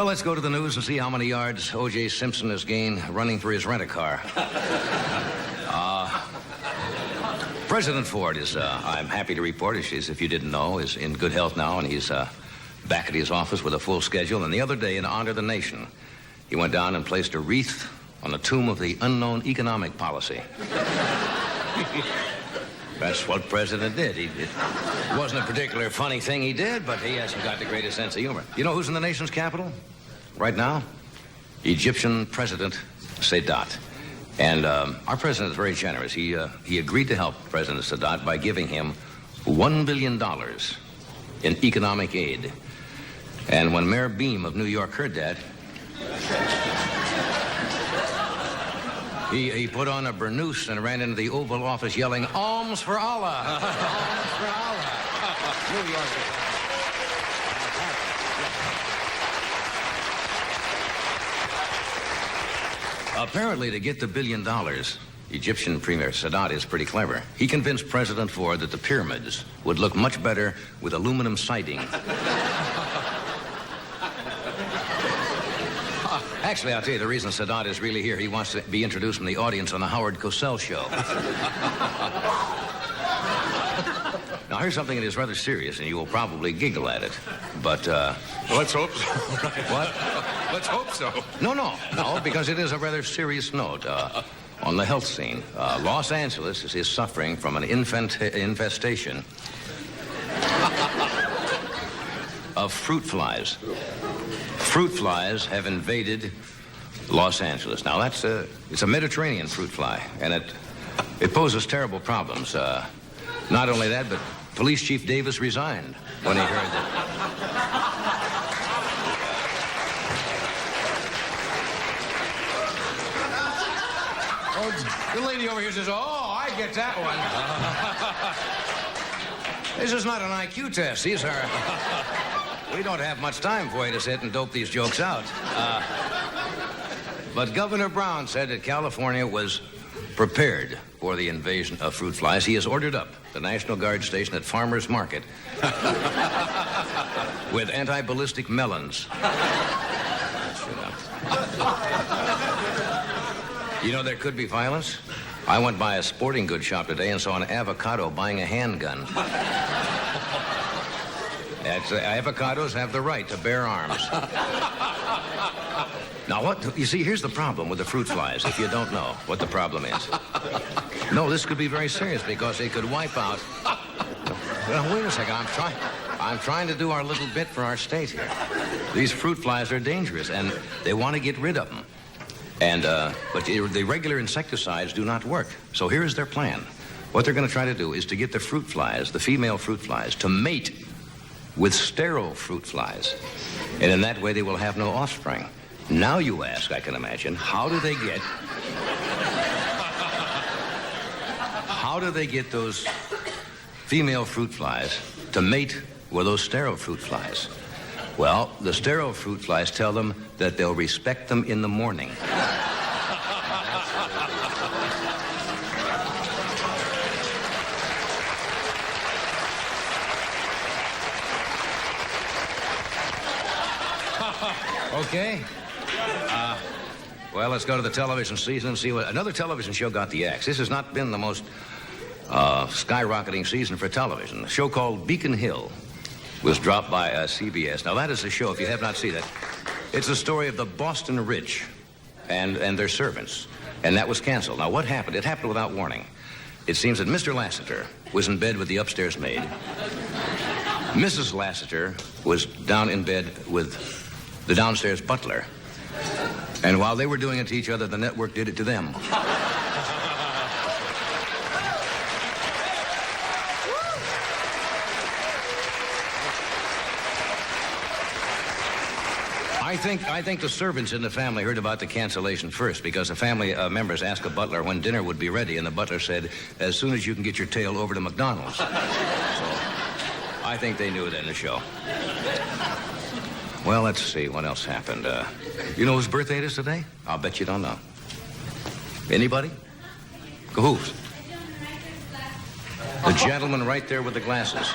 Well, let's go to the news and see how many yards O.J. Simpson has gained running for his rent-a-car. President Ford is, I'm happy to report, if you didn't know, is in good health now, and he's back at his office with a full schedule. And the other day, in honor of the nation, he went down and placed a wreath on the tomb of the unknown economic policy. That's what President did. It wasn't a particularly funny thing he did, but he hasn't got the greatest sense of humor. You know who's in the nation's capital right now? Egyptian President Sadat. And our president is very generous. He agreed to help President Sadat by giving him $1 billion in economic aid. And when Mayor Beam of New York heard that, he put on a burnous and ran into the Oval Office yelling, "Alms for Allah! Alms for Allah!" New York. Apparently, to get the $1 billion, Egyptian Premier Sadat is pretty clever. He convinced President Ford that the pyramids would look much better with aluminum siding. Actually, I'll tell you the reason Sadat is really here. He wants to be introduced from the audience on the Howard Cosell show. Now, here's something that is rather serious, and you will probably giggle at it. But, well, let's hope so. What? Let's hope so. No, because it is a rather serious note. On the health scene, Los Angeles is suffering from an infestation of fruit flies. Fruit flies have invaded Los Angeles. Now, it's a Mediterranean fruit fly, and it poses terrible problems. Not only that, but Police Chief Davis resigned when he heard that. Oh, the lady over here says, "Oh, I get that one." This is not an IQ test. These are... We don't have much time for you to sit and dope these jokes out. But Governor Brown said that California was prepared for the invasion of fruit flies. He has ordered up the National Guard station at Farmers Market with anti-ballistic melons. You know, there could be violence. I went by a sporting goods shop today and saw an avocado buying a handgun. Avocados have the right to bear arms. Now, you see, here's the problem with the fruit flies, if you don't know what the problem is. No, this could be very serious because they could wipe out... Well, wait a second, I'm trying to do our little bit for our state here. These fruit flies are dangerous, and they want to get rid of them. But the regular insecticides do not work. So here's their plan. What they're going to try to do is to get the fruit flies, the female fruit flies, to mate with sterile fruit flies. And in that way, they will have no offspring. Now you ask, I can imagine, how do they get those female fruit flies to mate with those sterile fruit flies? Well, the sterile fruit flies tell them that they'll respect them in the morning. Okay. Well, let's go to the television season and see what... Another television show got the axe. This has not been the most skyrocketing season for television. A show called Beacon Hill was dropped by CBS. Now, that is a show, if you have not seen it, it's the story of the Boston rich and their servants. And that was canceled. Now, what happened? It happened without warning. It seems that Mr. Lassiter was in bed with the upstairs maid. Mrs. Lassiter was down in bed with the downstairs butler. And while they were doing it to each other, the network did it to them. I think the servants in the family heard about the cancellation first because the family members asked the butler when dinner would be ready, and the butler said, "As soon as you can get your tail over to McDonald's." So I think they knew it in the show. Well, let's see what else happened. You know whose birthday it is today? I'll bet you don't know. Anybody? Whose? The gentleman right there with the glasses.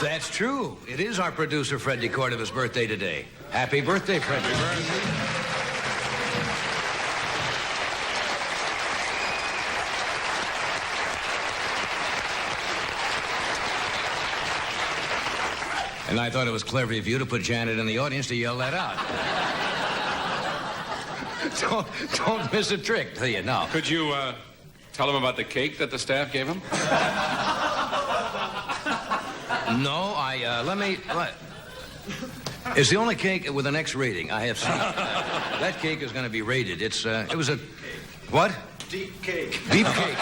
That's true. It is our producer, Fred DeCordova's birthday today. Happy birthday, Fred. Happy birthday. And I thought it was clever of you to put Janet in the audience to yell that out. Don't miss a trick, do you? No. Could you tell him about the cake that the staff gave him? No, it's the only cake with an X rating I have seen. That cake is going to be rated. It was a... What? Deep cake. Deep cake.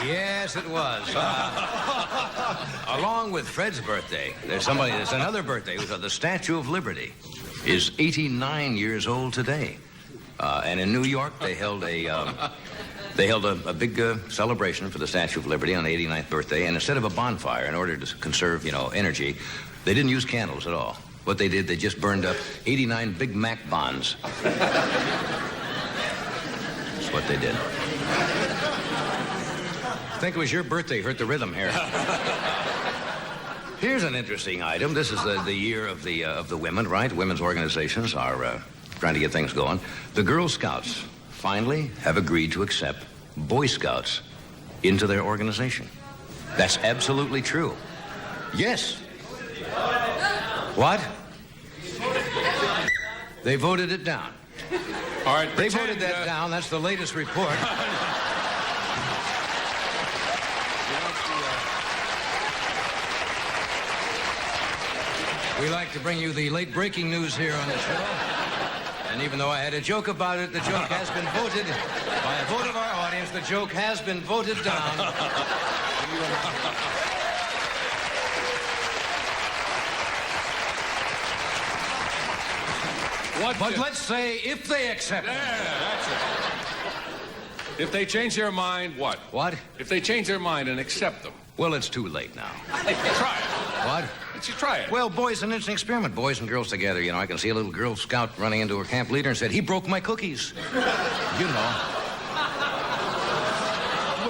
Yes, it was. Along with Fred's birthday, there's another birthday. The Statue of Liberty is 89 years old today. And in New York, they held a big celebration for the Statue of Liberty on the 89th birthday. And instead of a bonfire, in order to conserve, energy, they didn't use candles at all. What they did, they just burned up 89 Big Mac bonds. That's what they did. I think it was your birthday hurt the rhythm here. Here's an interesting item. This is the year of the women, right? Women's organizations are trying to get things going. The Girl Scouts finally have agreed to accept Boy Scouts into their organization. That's absolutely true. Yes. What? They voted it down. All right. They voted that down. That's the latest report. We like to bring you the late breaking news here on the show. And even though I had a joke about it, the joke has been voted. By a vote of our audience, the joke has been voted down. But let's say if they accept it. Yeah, that's it. If they change their mind, what? What? If they change their mind and accept them. Well, it's too late now. Try it. What? Let's just try it. Well, boys, an interesting experiment. Boys and girls together. I can see a little Girl Scout running into her camp leader and said, "He broke my cookies." Well,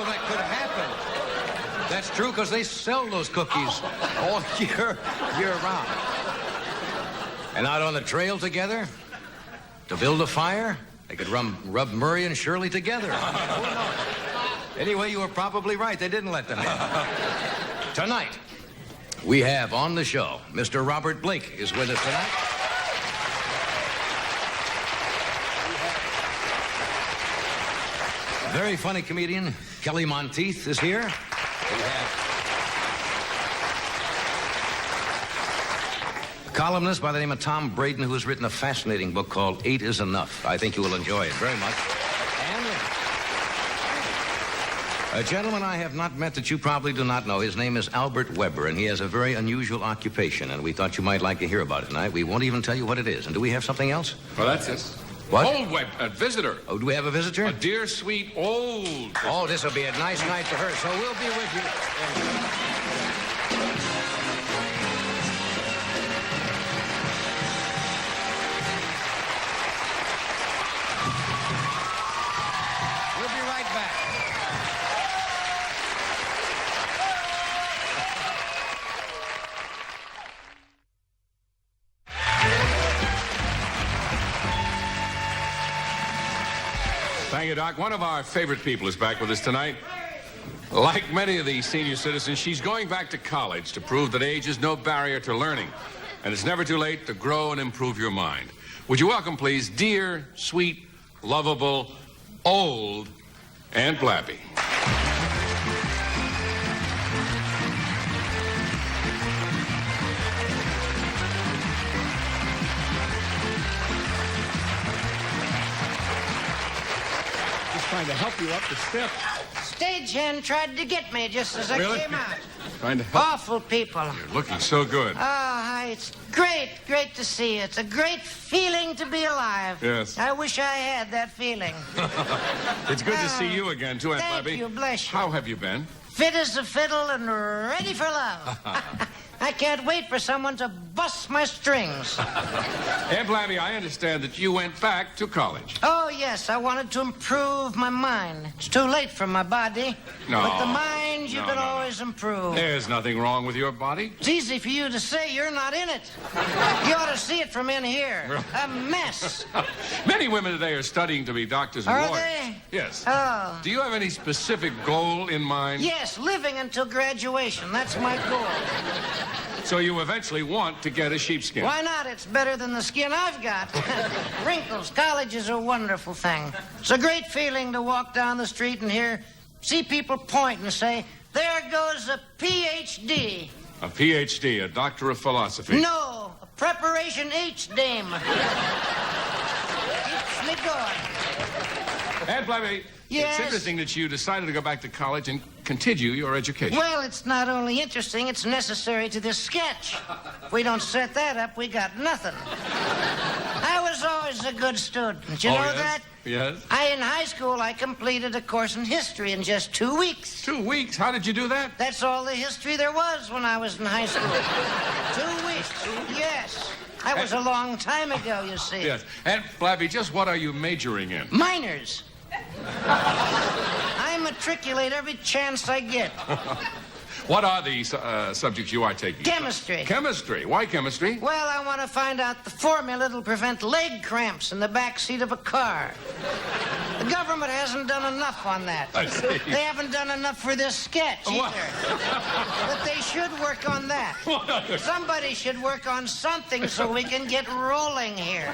that could happen. That's true, because they sell those cookies all year round. And out on the trail together, to build a fire, they could rub Murray and Shirley together. Anyway, you were probably right. They didn't let them in. Tonight, we have on the show, Mr. Robert Blake is with us tonight. Very funny comedian, Kelly Monteith is here. We have a columnist by the name of Tom Braden, who has written a fascinating book called 8 is Enough. I think you will enjoy it very much. A gentleman I have not met that you probably do not know. His name is Albert Weber, and he has a very unusual occupation, and we thought you might like to hear about it tonight. We won't even tell you what it is. And do we have something else? Well, that's it. What? Old Web, a visitor. Oh, do we have a visitor? A dear, sweet, old visitor. Oh, this will be a nice night for her, so we'll be with you. We'll be right back. Thank you, Doc. One of our favorite people is back with us tonight. Like many of the senior citizens, she's going back to college to prove that age is no barrier to learning, and it's never too late to grow and improve your mind. Would you welcome, please, dear, sweet, lovable, old Aunt Blabby. Trying to help you up the steps. Stagehand tried to get me just as I came out. Trying to help. Awful people. You're looking so good. Oh, hi. It's great to see you. It's a great feeling to be alive. Yes. I wish I had that feeling. It's good to see you again, too, Aunt Thank Blabby. you, bless you. How have you been? Fit as a fiddle and ready for love. I can't wait for someone to bust my strings. Aunt Blabby, I understand that you went back to college. Oh, yes, I wanted to improve my mind. It's too late for my body. No. But the mind you No, can no, no. always improve. There's nothing wrong with your body. It's easy for you to say you're not in it. You ought to see it from in here. A mess. Many women today are studying to be doctors and Are lawyers. they? Yes. Oh. Do you have any specific goal in mind? Yes, living until graduation. That's my goal. So you eventually want to get a sheepskin? Why not? It's better than the skin I've got. Wrinkles. College is a wonderful thing. It's a great feeling to walk down the street and see people point and say, there goes a Ph.D. A Ph.D., a doctor of philosophy. No, a preparation H dame. Keeps me going. Aunt Blabby, Yes? it's interesting that you decided to go back to college and continue your education. Well, it's not only interesting, it's necessary to this sketch. If we don't set that up, we got nothing. I was always a good student. You know yes? that? Yes. In high school, I completed a course in history in just 2 weeks. 2 weeks? How did you do that? That's all the history there was when I was in high school. 2 weeks. Yes. That was a long time ago, you see. Yes. Aunt Blabby, just what are you majoring in? Minors. I matriculate every chance I get. What are the subjects you are taking? Chemistry. Chemistry. Why chemistry? Well, I want to find out the formula that'll prevent leg cramps in the back seat of a car. The government hasn't done enough on that. I see. They haven't done enough for this sketch either. What? But they should work on that. Somebody should work on something so we can get rolling here.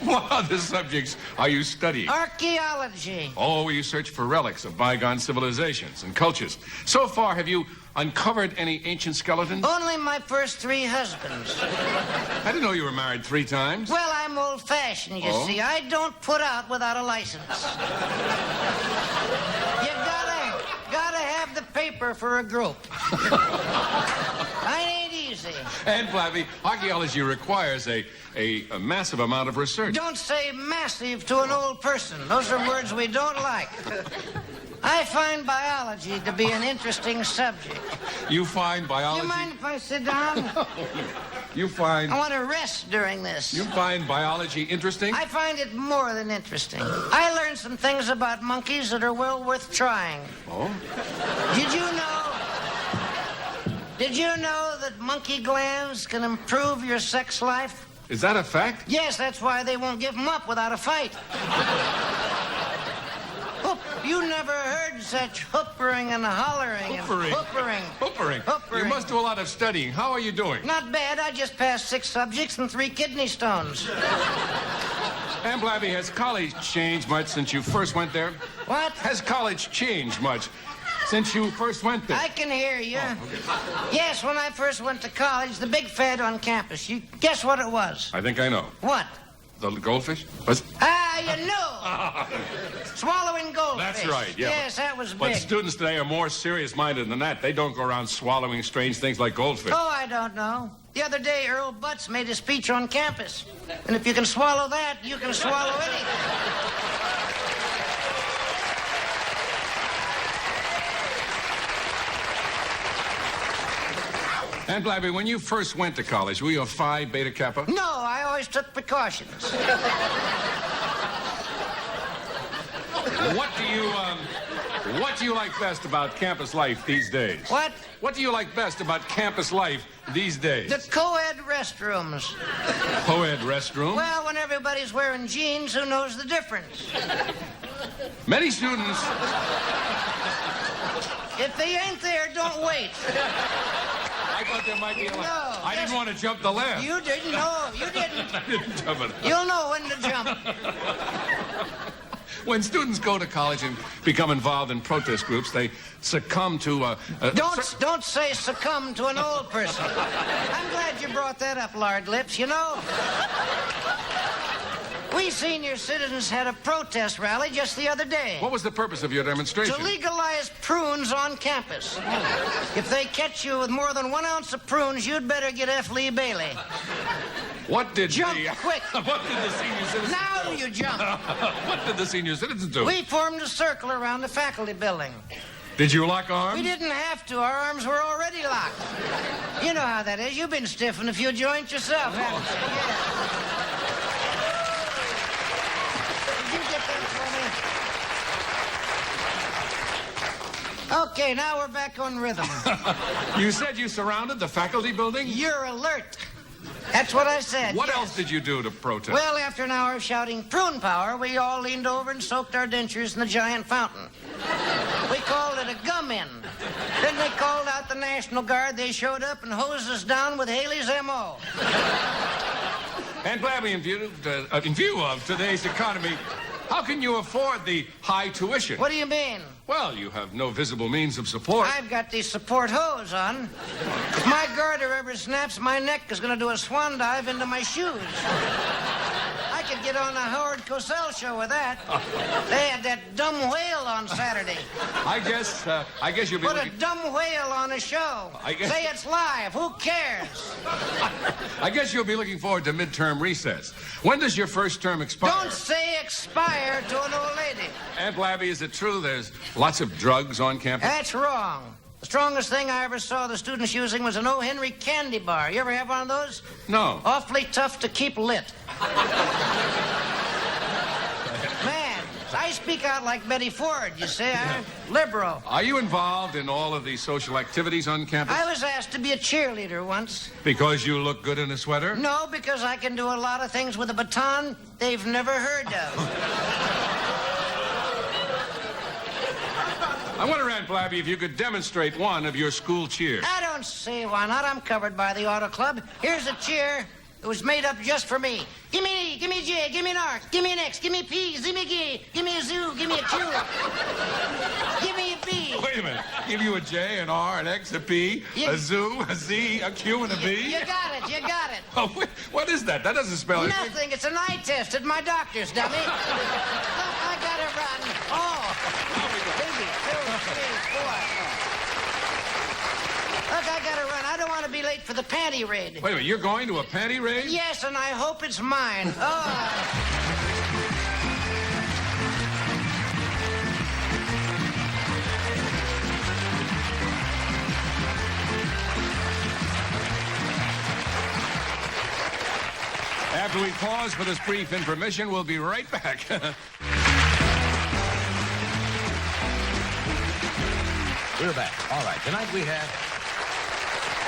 What other subjects are you studying? Archaeology. Oh, you search for relics of bygone civilizations and cultures. So far, have you uncovered any ancient skeletons? Only my first 3 husbands. I didn't know you were married 3 times. Well, I'm old-fashioned, you see. I don't put out without a license. You gotta have the paper for a group. I ain't easy. Aunt Blabby, archaeology requires a massive amount of research. Don't say massive to an old person. Those are words we don't like. I find biology to be an interesting subject. You find biology... You mind if I sit down? You find... I want to rest during this. You find biology interesting? I find it more than interesting. I learned some things about monkeys that are well worth trying. Oh? Did you know that monkey glands can improve your sex life? Is that a fact? Yes, that's why they won't give them up without a fight. You never heard such hoopering and hollering Hoopering? and hoopering. You must do a lot of studying. How are you doing? Not bad. I just passed 6 subjects and 3 kidney stones. Aunt Blabby, has college changed much since you first went there? What? Has college changed much since you first went there? I can hear you. Oh, okay. Yes, when I first went to college, the big fad on campus. You guess what it was? I think I know. What? The goldfish? Was... You know. Swallowing goldfish. That's right, yeah. Yes, that was But big. students today are more serious-minded than that. They don't go around swallowing strange things like goldfish. Oh, I don't know. The other day, Earl Butts made a speech on campus. And if you can swallow that, you can swallow anything. Aunt Blabby, when you first went to college, were you a Phi Beta Kappa? No, I always took precautions. What do you like best about campus life these days? What? What do you like best about campus life these days? The co-ed restrooms. Co-ed restroom? Well, when everybody's wearing jeans, who knows the difference? Many students... If they ain't there, don't wait. I thought there might be a... No, I didn't want to jump the lamp. You didn't know. You didn't. I didn't jump it. You'll know when to jump. When students go to college and become involved in protest groups, they succumb to... Don't say succumb to an old person. I'm glad you brought that up, lard lips. You know, We senior citizens had a protest rally just the other day. What was the purpose of your demonstration? To legalize prunes on campus. If they catch you with more than 1 ounce of prunes, you'd better get F. Lee Bailey. What did Jump quick. What did the senior citizens Now you jump. What did the senior citizens do? We formed a circle around the faculty building. Did you lock arms? We didn't have to. Our arms were already locked. You know how that is. You've been stiffing a few joints yourself, haven't you? Yeah. Did you get that for me? Okay, now we're back on rhythm. You said you surrounded the faculty building? You're alert. That's what I said. What yes. else did you do to protest? Well, after an hour of shouting prune power, we all leaned over and soaked our dentures in the giant fountain. We called it a gum-in. Then they called out the National Guard. They showed up and hosed us down with Haley's M.O. And Blabby, in view of today's economy, how can you afford the high tuition? What do you mean? Well, you have no visible means of support. I've got these support hose on. If my garter ever snaps, my neck is going to do a swan dive into my shoes. I could get on the Howard Cosell show with that. They had that dumb whale on Saturday. I guess you'll be Put looking... a dumb whale on a show. Say it's live. Who cares? I guess you'll be looking forward to midterm recess. When does your first term expire? Don't say expire to an old lady. Aunt Blabby, is it true there's lots of drugs on campus? That's wrong. The strongest thing I ever saw the students using was an O. Henry candy bar. You ever have one of those? No. Awfully tough to keep lit. Man, I speak out like Betty Ford, you see. I'm liberal. Are you involved in all of these social activities on campus? I was asked to be a cheerleader once. Because you look good in a sweater? No, because I can do a lot of things with a baton they've never heard of. I wonder, Aunt Blabby, if you could demonstrate one of your school cheers. I don't see why not. I'm covered by the Auto Club. Here's a cheer. It was made up just for me. Give me an E, give me a J, give me an R, give me an X, give me a P, give me a G, give me a zoo, give me a Q. Give me a B. Wait a minute. Give you a J, an R, an X, a P, a zoo, a Z, a Q, and a B? You got it, you got it. Oh, what is that? That doesn't spell anything. Nothing. It's an eye test at my doctor's, dummy. Look, I gotta run. Oh. 2, 3, 4. Look, I gotta run. I don't want to be late for the panty raid. Wait a minute, you're going to a panty raid? Yes, and I hope it's mine. Oh. After we pause for this brief intermission, we'll be right back. We're back. All right. Tonight we have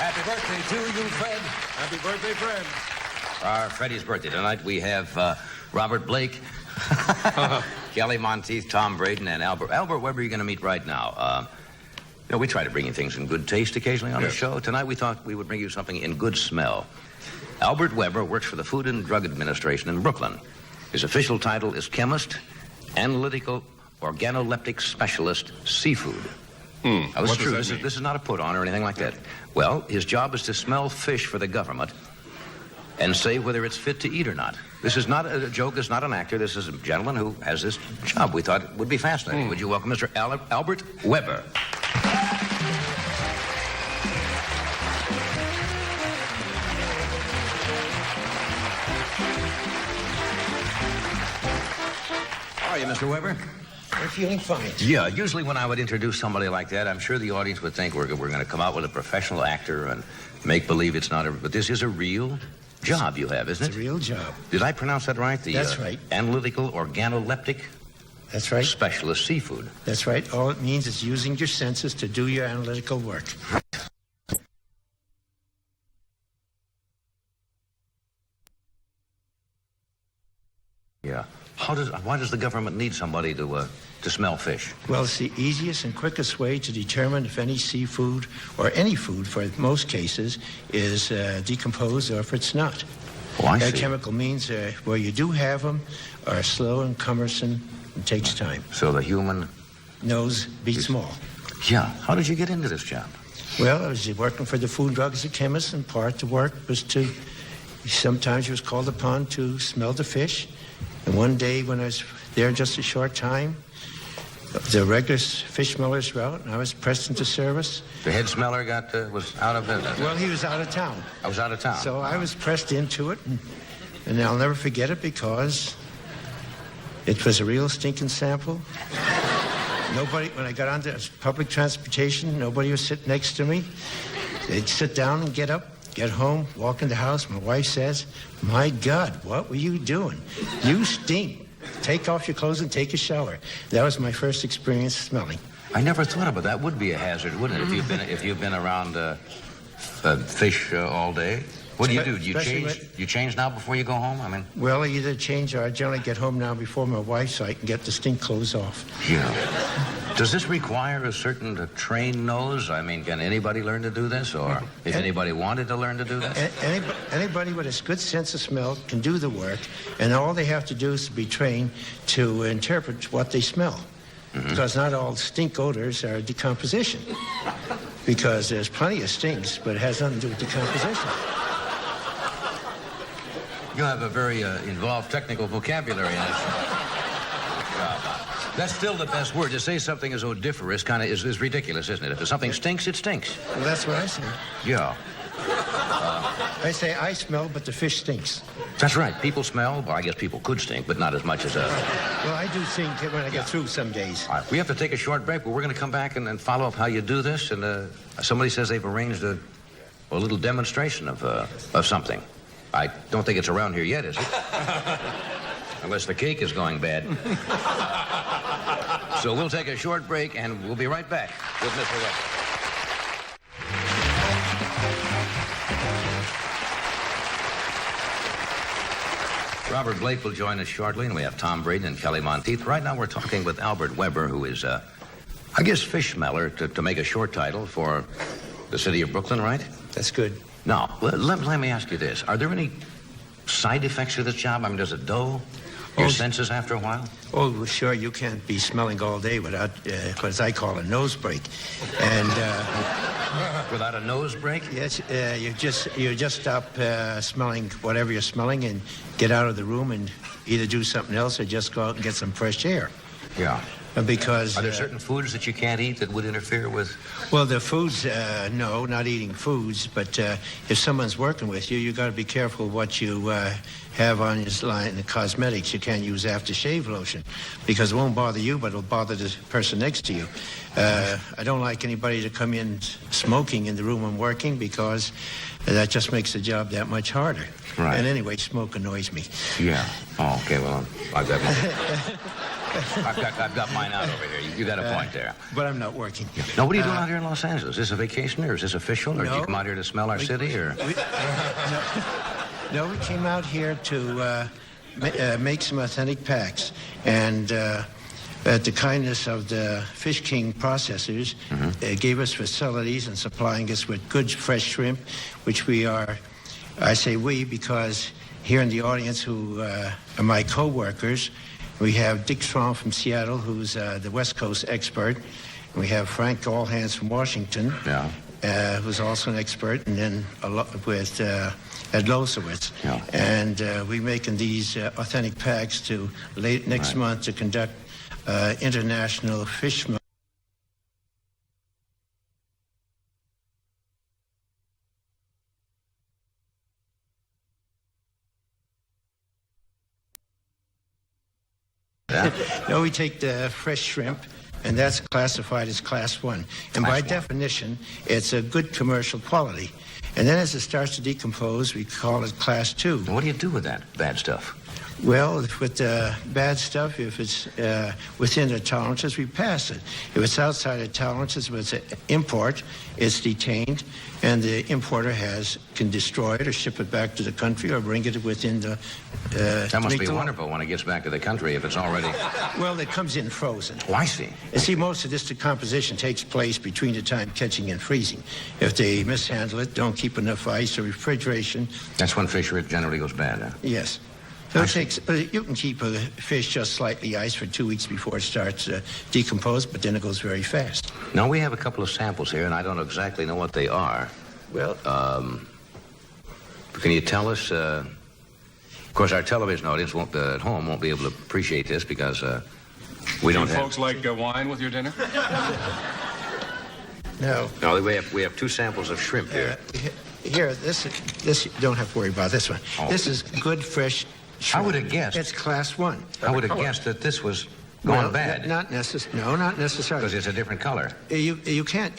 happy birthday to you, Fred. Happy birthday, Fred. Our Freddie's birthday. Tonight we have Robert Blake, Kelly Monteith, Tom Braden, and Albert. Albert Weber, you're going to meet right now. We try to bring you things in good taste occasionally on the show. Tonight we thought we would bring you something in good smell. Albert Weber works for the Food and Drug Administration in Brooklyn. His official title is Chemist, Analytical Organoleptic Specialist, Seafood. That was true. This is not a put-on or anything like that. Well, his job is to smell fish for the government and say whether it's fit to eat or not. This is not a joke. This is not an actor. This is a gentleman who has this job. We thought it would be fascinating. Would you welcome Mr. Albert Weber? How are you, Mr. Weber? I'm feeling fine. Yeah, usually when I would introduce somebody like that, I'm sure the audience would think we're going to come out with a professional actor and make believe it's not but this is a real job you have, isn't it? It's a real job. Did I pronounce that right? That's right. Analytical Organoleptic That's right. Specialist Seafood. That's right. All it means is using your senses to do your analytical work. Yeah. Why does the government need somebody to smell fish? Well, it's the easiest and quickest way to determine if any seafood, or any food for most cases, is decomposed or if it's not. Oh, I see. Chemical means where you do have them are slow and cumbersome and takes time. So the human Nose beats them all. Yeah. How did you get into this job? Well, I was working for the Food and Drug as a chemist, and part of the work was to, sometimes you was called upon to smell the fish And one day when I was there just a short time, the regular fish smellers were out, and I was pressed into service. The head smeller was out of business. Well, he was out of town. I was out of town. So I was pressed into it, and I'll never forget it because it was a real stinking sample. Nobody, when I got onto public transportation, nobody was sitting next to me. They'd sit down and get up, get home, walk in the house. My wife says, "My God, what were you doing? You stink. Take off your clothes and take a shower." That was my first experience smelling. I never thought about that. Would be a hazard, wouldn't it? If you've been around fish all day. What do you do? Do you change? You change now before you go home? I mean. Well, I either change or I generally get home now before my wife so I can get the stink clothes off. Yeah. Does this require a certain trained nose? I mean, can anybody learn to do this, or if anybody wanted to learn to do this? Anybody with a good sense of smell can do the work, and all they have to do is to be trained to interpret what they smell. Mm-hmm. Because not all stink odors are decomposition. Because there's plenty of stinks, but it has nothing to do with decomposition. You have a very involved technical vocabulary. That's still the best word. To say something is odoriferous is ridiculous, isn't it? If something stinks, it stinks. Well, that's what I say. Yeah. I say I smell, but the fish stinks. That's right. People smell. Well, I guess people could stink, but not as much as Well, I do stink when I get through some days. All right, we have to take a short break, but we're going to come back and follow up how you do this. And somebody says they've arranged a little demonstration of something. I don't think it's around here yet, is it? Unless the cake is going bad. So we'll take a short break, and we'll be right back with Mr. Weber. Robert Blake will join us shortly, and we have Tom Braden and Kelly Monteith. Right now we're talking with Albert Weber, who is, I guess, fish smeller, to make a short title for the city of Brooklyn, right? That's good. Now, let me ask you this. Are there any side effects to this job? I mean, does it dull your senses after a while? Oh, well, sure, you can't be smelling all day without what I call a nose break. And without a nose break? Yes, you just stop smelling whatever you're smelling and get out of the room and either do something else or just go out and get some fresh air. Yeah. Because are there certain foods that you can't eat that would interfere with? Well, the foods, no, not eating foods. But if someone's working with you, you got to be careful what you have on your line. The cosmetics, you can't use aftershave lotion because it won't bother you, but it'll bother the person next to you. I don't like anybody to come in smoking in the room I'm working because that just makes the job that much harder. Right. And anyway, smoke annoys me. Yeah. Oh, okay. Well, I've got mine out over here. You got a point there. But I'm not working. Now, what are you doing out here in Los Angeles? Is this a vacation, or is this official, or did you come out here to smell our city, or? No, we came out here to make some authentic packs, and at the kindness of the Fish King processors, they gave us facilities and supplying us with good fresh shrimp, which we are, I say we because here in the audience who are my co-workers, we have Dick Strong from Seattle, who's the West Coast expert. And we have Frank Allhands from Washington, who's also an expert, and then with Ed Losowitz. Yeah. And we're making these authentic packs to next month to conduct international fish. No, we take the fresh shrimp, and that's classified as Class 1. And by definition, it's a good commercial quality. And then as it starts to decompose, we call it Class 2. What do you do with that bad stuff? Well, with the bad stuff, if it's within the tolerances, we pass it. If it's outside the tolerances, if it's an import, it's detained, and the importer can destroy it or ship it back to the country or bring it within the... that must be wonderful when it gets back to the country if it's already... Well, it comes in frozen. Oh, I see. You see, most of this decomposition takes place between the time catching and freezing. If they mishandle it, don't keep enough ice or refrigeration... That's when fish generally goes bad, huh? Yes. So it takes, you can keep a fish just slightly iced for 2 weeks before it starts to decompose, but then it goes very fast. Now, we have a couple of samples here, and I don't exactly know what they are. Well, can you tell us Of course, our television audience at home won't be able to appreciate this because we don't have... folks like wine with your dinner? No. No, we have 2 samples of shrimp here. Here, this you don't have to worry about this one. Oh. This is good, fresh shrimp. I would have guessed. It's class 1. I would have guessed that this was gone bad. Not necessarily. Because it's a different color. You can't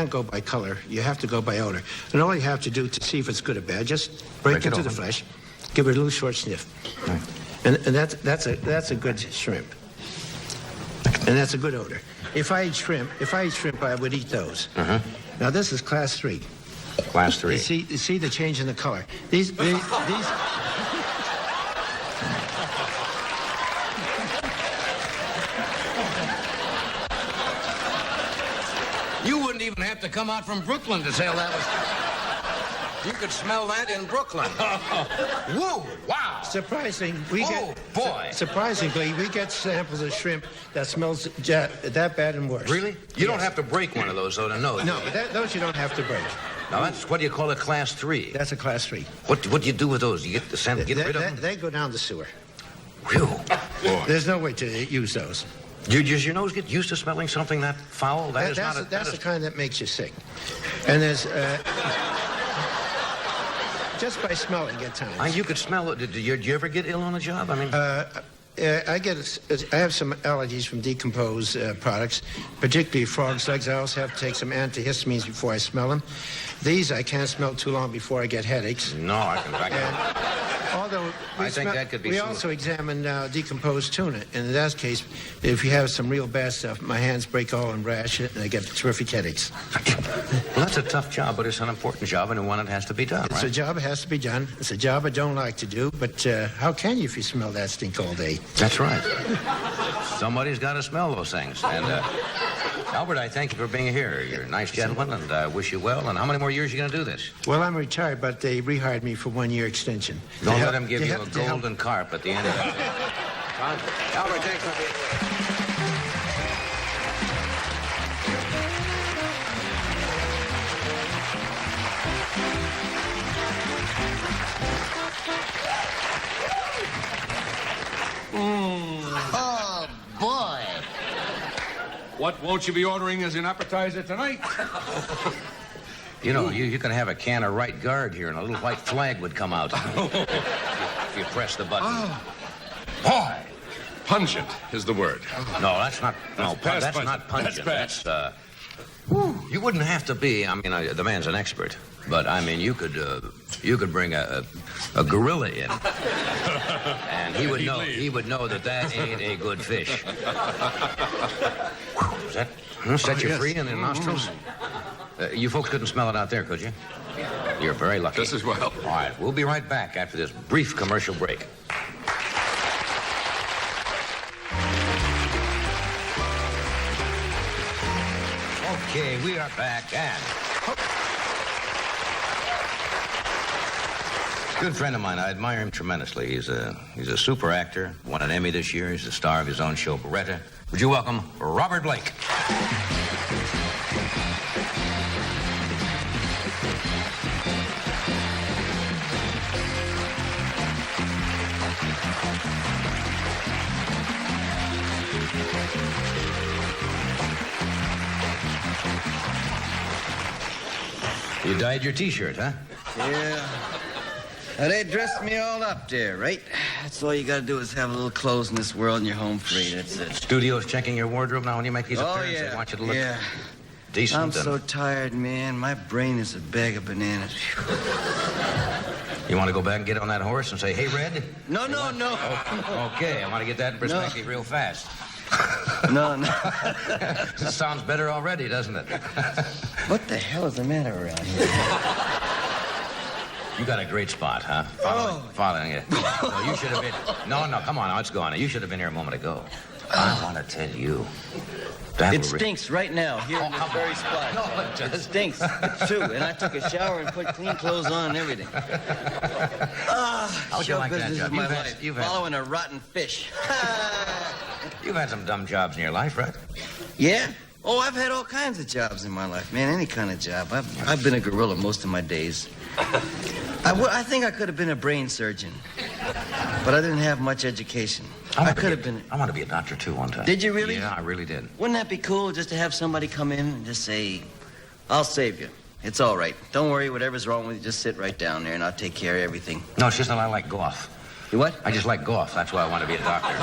go by color. You have to go by odor. And all you have to do to see if it's good or bad, just break it into the open. flesh, give it a little short sniff, Right. and that's a good shrimp, and that's a good odor. If I eat shrimp, I would eat those. Uh-huh. Now this is class 3. Class 3. You see the change in the color. These. You wouldn't even have to come out from Brooklyn to tell that was... You could smell that in Brooklyn. Whoa, wow. Surprisingly, we get samples of shrimp that smells that bad and worse. Really? You don't have to break one of those, though, to know. No, but those you don't have to break. Now, that's what do you call a class 3? That's a class 3. What do you do with those? You get the scent, get rid of them? They go down the sewer. Whew. There's no way to use those. Does your nose get used to smelling something that foul? That's the kind that makes you sick. And there's... just by smelling at times. You could smell it. Did you ever get ill on the job? I mean... I have some allergies from decomposed products, particularly frogs' legs. I also have to take some antihistamines before I smell them. These I can't smell too long before I get headaches. No, I can... Although I think that could be... We also examine decomposed tuna. And in that case, if you have some real bad stuff, my hands break all and rash it, and I get terrific headaches. Well, that's a tough job, but it's an important job, and one that has to be done, It's a job that has to be done. It's a job I don't like to do, but how can you if you smell that stink all day? That's right. Somebody's got to smell those things. And, Albert, I thank you for being here. You're a nice gentleman, and I wish you well. And how many more years are you going to do this? Well, I'm retired, but they rehired me for 1 year extension. Don't let them give you a golden carp at the end of it. Albert, thanks for being Oh, boy. What won't you be ordering as an appetizer tonight? You know, you can have a can of right guard here, and a little white flag would come out if you press the button. Boy! Pungent is the word. No, that's not. That's not pungent. That's bad. You wouldn't have to be. I mean, the man's an expert, but I mean, you could bring a gorilla in, and he would know. He would know that ain't a good fish. Does that set you free in the nostrils? You folks couldn't smell it out there, could you? You're very lucky. Just as well. All right, we'll be right back after this brief commercial break. Okay, we are back, and good friend of mine. I admire him tremendously. He's a super actor. Won an Emmy this year. He's the star of his own show, Beretta. Would you welcome Robert Blake? You dyed your T-shirt, huh? Yeah. Now, they dressed me all up there, right? That's all you gotta do is have a little clothes in this world and you're home free. That's it. Studio's checking your wardrobe now when you make these Oh, appearances. yeah. They want you to look Yeah. decent. I'm so tired, man. My brain is a bag of bananas. You want to go back and get on that horse and say, "Hey, Red"? No. Okay, I want to get that in perspective real fast. No. This sounds better already, doesn't it? What the hell is the matter around here? You got a great spot, huh? Following it. No, you should have been... No, come on, let's go on. You should have been here a moment ago. I want to tell you. It stinks right now, here in this very spot. No, it doesn't. It stinks. It's true. And I took a shower and put clean clothes on and everything. How'd you Show like that business job? is my life. Following a rotten fish. You've had some dumb jobs in your life, right? Yeah? Oh, I've had all kinds of jobs in my life, man. Any kind of job. I've been a gorilla most of my days. I think I could have been a brain surgeon, but I didn't have much education. I could have been. I want to be a doctor, too, one time. Did you really? Yeah, I really did. Wouldn't that be cool just to have somebody come in and just say, I'll save you. It's all right. Don't worry, whatever's wrong with you, just sit right down there and I'll take care of everything. No, it's just that I like golf. You what? I just like golf. That's why I want to be a doctor.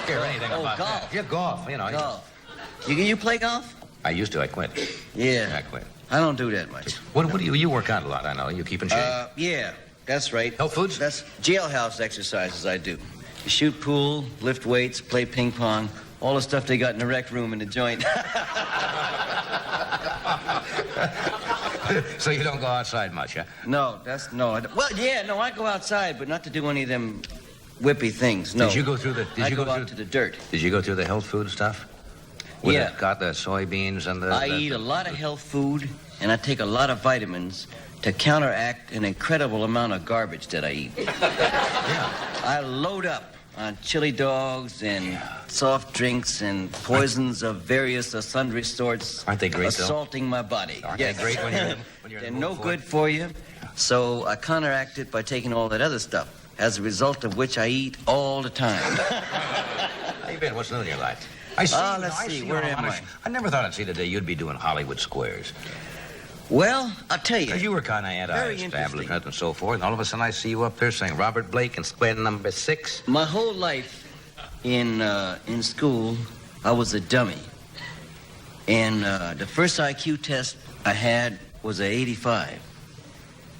Care anything about golf. that. Yeah, golf, you know. Golf. You play golf? I used to. I quit. Yeah. I quit. I don't do that much. What do you work out a lot, I know. You keep in shape. Yeah, that's right. Health foods? That's jailhouse exercises I do. You shoot pool, lift weights, play ping pong, all the stuff they got in the rec room in the joint. So you don't go outside much, huh? No, I go outside, but not to do any of them whippy things, no. Did you go through the... I go out to the dirt. Did you go through the health food stuff? With Yeah. Got the soybeans and the... I eat a lot of health food, and I take a lot of vitamins to counteract an incredible amount of garbage that I eat. Yeah. I load up on chili dogs and soft drinks and poisons of various or sundry sorts. Aren't they great, though? Assaulting my body. Aren't they great when you're in They're the mood no for good it? for you, so I counteract it by taking all that other stuff, as a result of which I eat all the time. How you been? What's new in your life? I see. Let's see, you where on a am lot of I? I never thought I'd see the day you'd be doing Hollywood squares. Well, I'll tell you. Because you were kind of Very anti-establishment and so forth, and all of a sudden I see you up there saying Robert Blake in square number 6. My whole life in school, I was a dummy. And the first IQ test I had was a 85.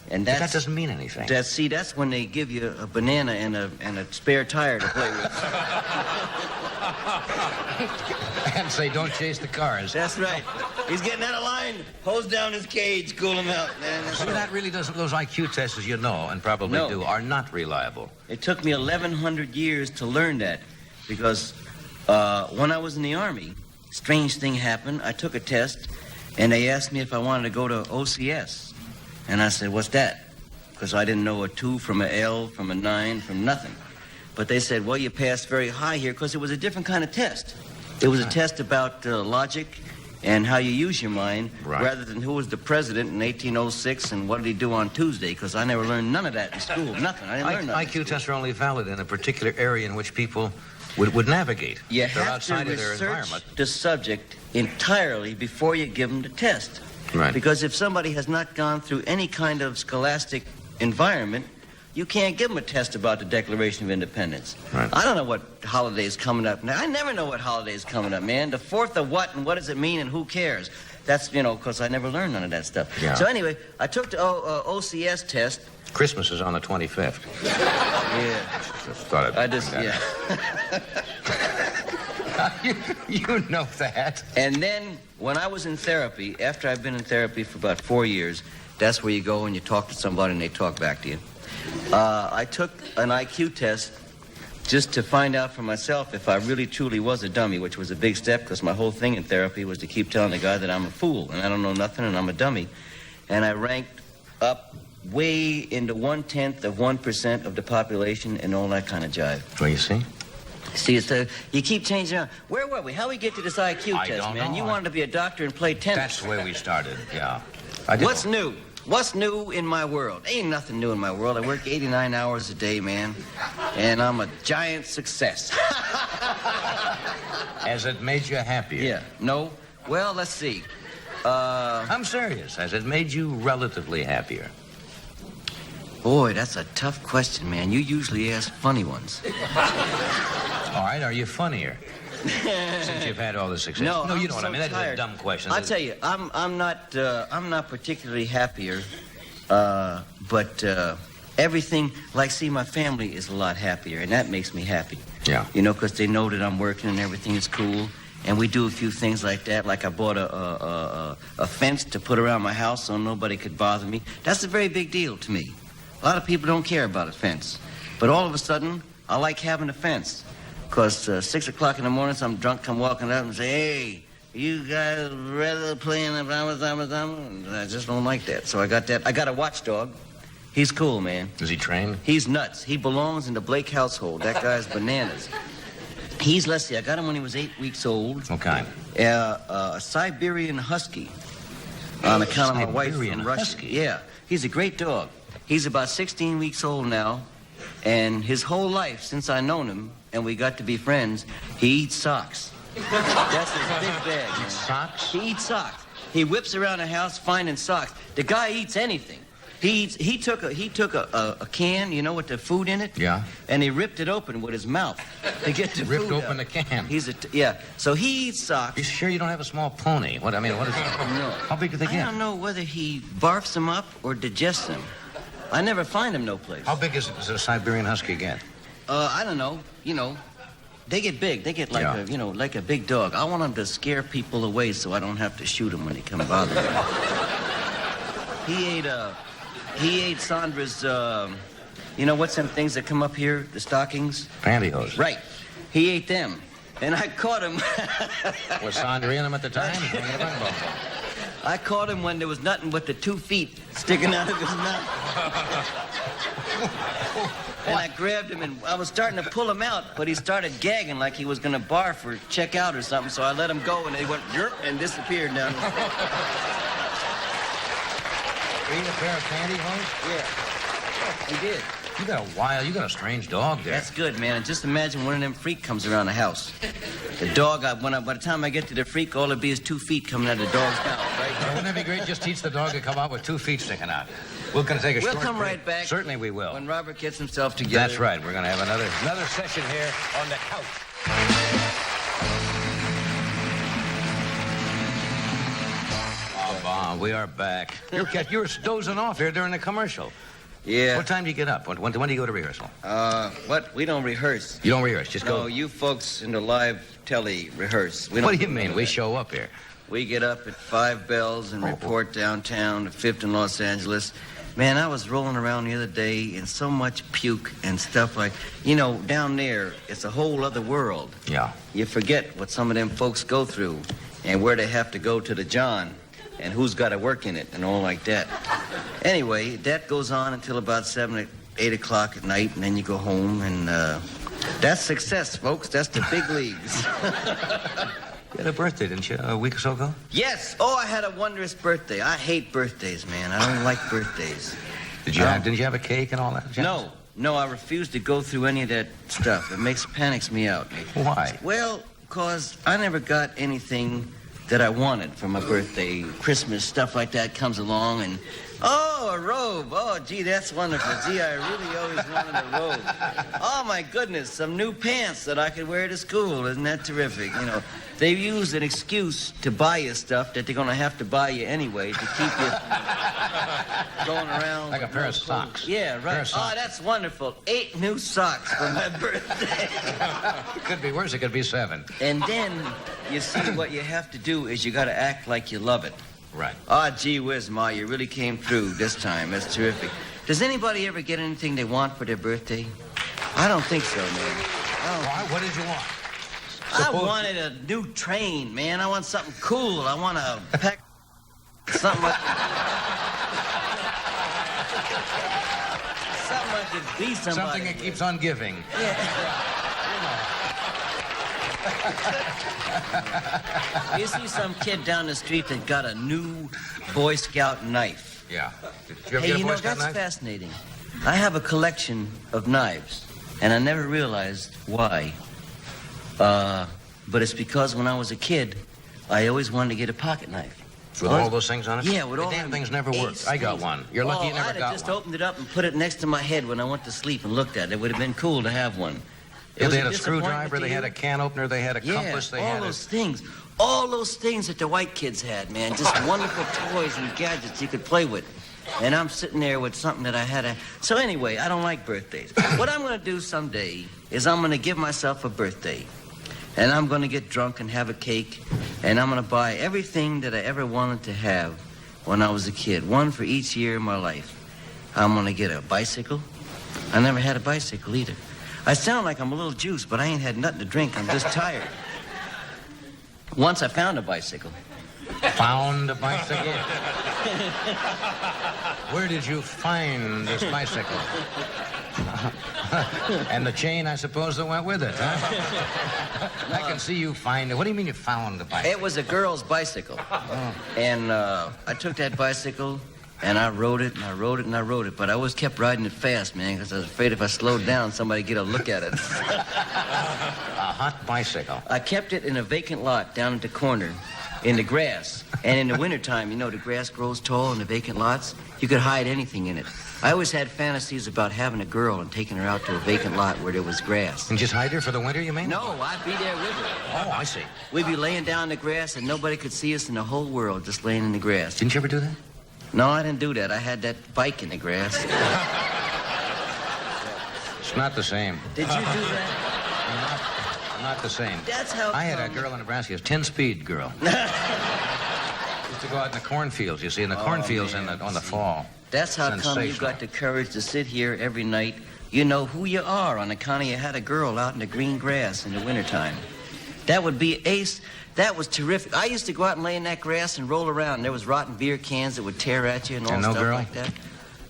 And But that doesn't mean anything. That's when they give you a banana and a spare tire to play with. And say, don't chase the cars. That's right. He's getting out of line. Hose down his cage, cool him out. See, that really doesn't... Those IQ tests, as you know, and probably No. do, are not reliable. It took me 1,100 years to learn that because when I was in the Army, strange thing happened. I took a test, and they asked me if I wanted to go to OCS. And I said, what's that? Because I didn't know a 2 from a L, from a 9, from nothing. But they said, well, you passed very high here because it was a different kind of test. It was a test about logic and how you use your mind rather than who was the president in 1806 and what did he do on Tuesday, because I never learned none of that in school. Nothing. I didn't learn nothing. IQ tests are only valid in a particular area in which people would navigate. You They're have outside to of their research environment. the subject entirely before you give them the test. Right. Because if somebody has not gone through any kind of scholastic environment, you can't give them a test about the Declaration of Independence. Right. I don't know what holiday is coming up now. I never know what holiday is coming up, man. The 4th of what and what does it mean and who cares? That's, because I never learned none of that stuff. Yeah. So anyway, I took the OCS test. Christmas is on the 25th. Yeah. Just thought I just, yeah. You know that. And then when I was in therapy, after I've been in therapy for about 4 years, that's where you go and you talk to somebody and they talk back to you. I took an IQ test just to find out for myself if I really truly was a dummy, which was a big step because my whole thing in therapy was to keep telling the guy that I'm a fool and I don't know nothing and I'm a dummy. And I ranked up way into 0.1% of the population and all that kind of jive. Well, you see? See, it's you keep changing around. Where were we? How we get to this IQ I test, don't man? know. You wanted to be a doctor and play tennis. That's the way we started, yeah. What's new? What's new in my world? Ain't nothing new in my world. I work 89 hours a day, man, and I'm a giant success. Has it made you happier? Yeah. No? Well, let's see. I'm serious. Has it made you relatively happier? Boy, that's a tough question, man. You usually ask funny ones. All right, are you funnier? Since you've had all the success. No, you I'm know what so I mean. That's a tired. dumb question. I'll tell you, I'm not particularly happier, but everything, like, see, my family is a lot happier, and that makes me happy. Yeah. Because they know that I'm working and everything is cool, and we do a few things like that, like I bought a fence to put around my house so nobody could bother me. That's a very big deal to me. A lot of people don't care about a fence, but all of a sudden, I like having a fence. Because 6 o'clock in the morning, some drunk come walking up and say, hey, you guys rather playing the and I just don't like that. So I got that. I got a watchdog. He's cool, man. Is he trained? He's nuts. He belongs in the Blake household. That guy's bananas. Let's see, I got him when he was 8 weeks old. What kind? A Siberian Husky. On account of my wife Siberian from Russia. Husky. Yeah, he's a great dog. He's about 16 weeks old now, and his whole life, since I known him and we got to be friends, he eats socks. That's his big bag, man. Socks? He eats socks. He whips around the house finding socks. The guy eats anything. He took a can, you know, with the food in it. Yeah. And he ripped it open with his mouth to get the Ripped food open out. the can. Yeah. So he eats socks. You sure you don't have a small pony? What is it? No. How big do they I get? don't know whether he barfs them up or digests them. I never find him no place. How big is a Siberian Husky get? I don't know. You know, they get big. They get like like a big dog. I want them to scare people away so I don't have to shoot them when they come bother me. He ate Sandra's, you know, what's them things that come up here, the stockings? Pantyhose. Right. He ate them. And I caught him. Was Sandra in them at the time? I caught him when there was nothing but the 2 feet sticking out of his mouth. And I grabbed him, and I was starting to pull him out, but he started gagging like he was going to barf or check out or something, so I let him go, and he went yerp and disappeared down the street. Eat a pair of pantyhose? Yeah, he did. You got a strange dog there. That's good, man. And just imagine one of them freak comes around the house. The dog, by the time I get to the freak, all it'll be is 2 feet coming out of the dog's mouth, right? Wouldn't that be great? Just teach the dog to come out with 2 feet sticking out. We're going to take a We'll short come break. right back. Certainly we will. When Robert gets himself together. That's right. We're going to have another session here on the couch. We are back. You were dozing off here during the commercial. Yeah. What time do you get up? When do you go to rehearsal? What? We don't rehearse. You don't rehearse, just go. No, you folks in the live telly rehearse. What do you mean? We show up here. We get up at 5 bells and report downtown to 5th and Los Angeles. Man, I was rolling around the other day in so much puke and stuff like, you know, down there, it's a whole other world. Yeah. You forget what some of them folks go through and where they have to go to the John and who's got to work in it and all like that. Anyway, that goes on until about 7 or 8 o'clock at night, and then you go home, and that's success, folks. That's the big leagues. You had a birthday, didn't you, a week or so ago? Yes. Oh, I had a wondrous birthday. I hate birthdays, man. I don't like birthdays. Didn't you have a cake and all that? No, I refuse to go through any of that stuff. It panics me out. Why? Well, because I never got anything that I wanted for my birthday. Christmas, stuff like that comes along, and oh, a robe. Oh, gee, that's wonderful. Gee, I really always wanted a robe. Oh, my goodness, some new pants that I could wear to school. Isn't that terrific? You know, they use an excuse to buy you stuff that they're going to have to buy you anyway to keep you going around. Like a pair of socks. Yeah, right. Oh, that's wonderful. 8 new socks for my birthday. It could be worse. It could be 7. And then, you see, what you have to do is you got to act like you love it. Right. Ah, gee whiz, Ma, you really came through this time. That's terrific. Does anybody ever get anything they want for their birthday? I don't think so, man. Why? What did you want? I wanted a new train, man. I want something cool. I want a pack... something like... something I could be somebody. Something that keeps on giving. You see some kid down the street that got a new Boy Scout knife. Yeah. Did you ever Hey, get a you Boy know, Scout that's knife? fascinating. I have a collection of knives, and I never realized why. But it's because when I was a kid, I always wanted to get a pocket knife. With all those things on it? Yeah, with all the damn them things never worked. ace I got things. one. You're lucky you never I'd have got just one. opened it up and put it next to my head when I went to sleep and looked at it. It would have been cool to have one. It Yeah, was they had a disappointment screwdriver, to they you? had a can opener, they had a compass, they all had those things. All those things that the white kids had, man. Just wonderful toys and gadgets you could play with. And I'm sitting there with something that I had to... So anyway, I don't like birthdays. What I'm going to do someday is I'm going to give myself a birthday. And I'm going to get drunk and have a cake. And I'm going to buy everything that I ever wanted to have when I was a kid. One for each year of my life. I'm going to get a bicycle. I never had a bicycle either. I sound like I'm a little juiced, but I ain't had nothing to drink. I'm just tired. Once I found a bicycle. Found a bicycle? Where did you find this bicycle? And the chain, I suppose, that went with it, huh? I can see you find it. What do you mean you found the bicycle? It was a girl's bicycle. And I took that bicycle, and I rode it, and I rode it, and I rode it. But I always kept riding it fast, man, because I was afraid if I slowed down, somebody'd get a look at it. A hot bicycle. I kept it in a vacant lot down at the corner in the grass. And in the wintertime, you know, the grass grows tall in the vacant lots. You could hide anything in it. I always had fantasies about having a girl and taking her out to a vacant lot where there was grass. And just hide her for the winter, you mean? No, I'd be there with her. Oh, I see. We'd be laying down in the grass and nobody could see us in the whole world, just laying in the grass. Didn't you ever do that? No, I didn't do that. I had that bike in the grass. It's not the same. Did you do that? Not the same. That's how I had a girl in Nebraska, a 10-speed girl. Used to go out in the cornfields, you see, in the cornfields on the fall. That's how come you got the courage to sit here every night. You know who you are on account of you had a girl out in the green grass in the wintertime. That would be ace. That was terrific. I used to go out and lay in that grass and roll around. There was rotten beer cans that would tear at you and all And no stuff girl? like that.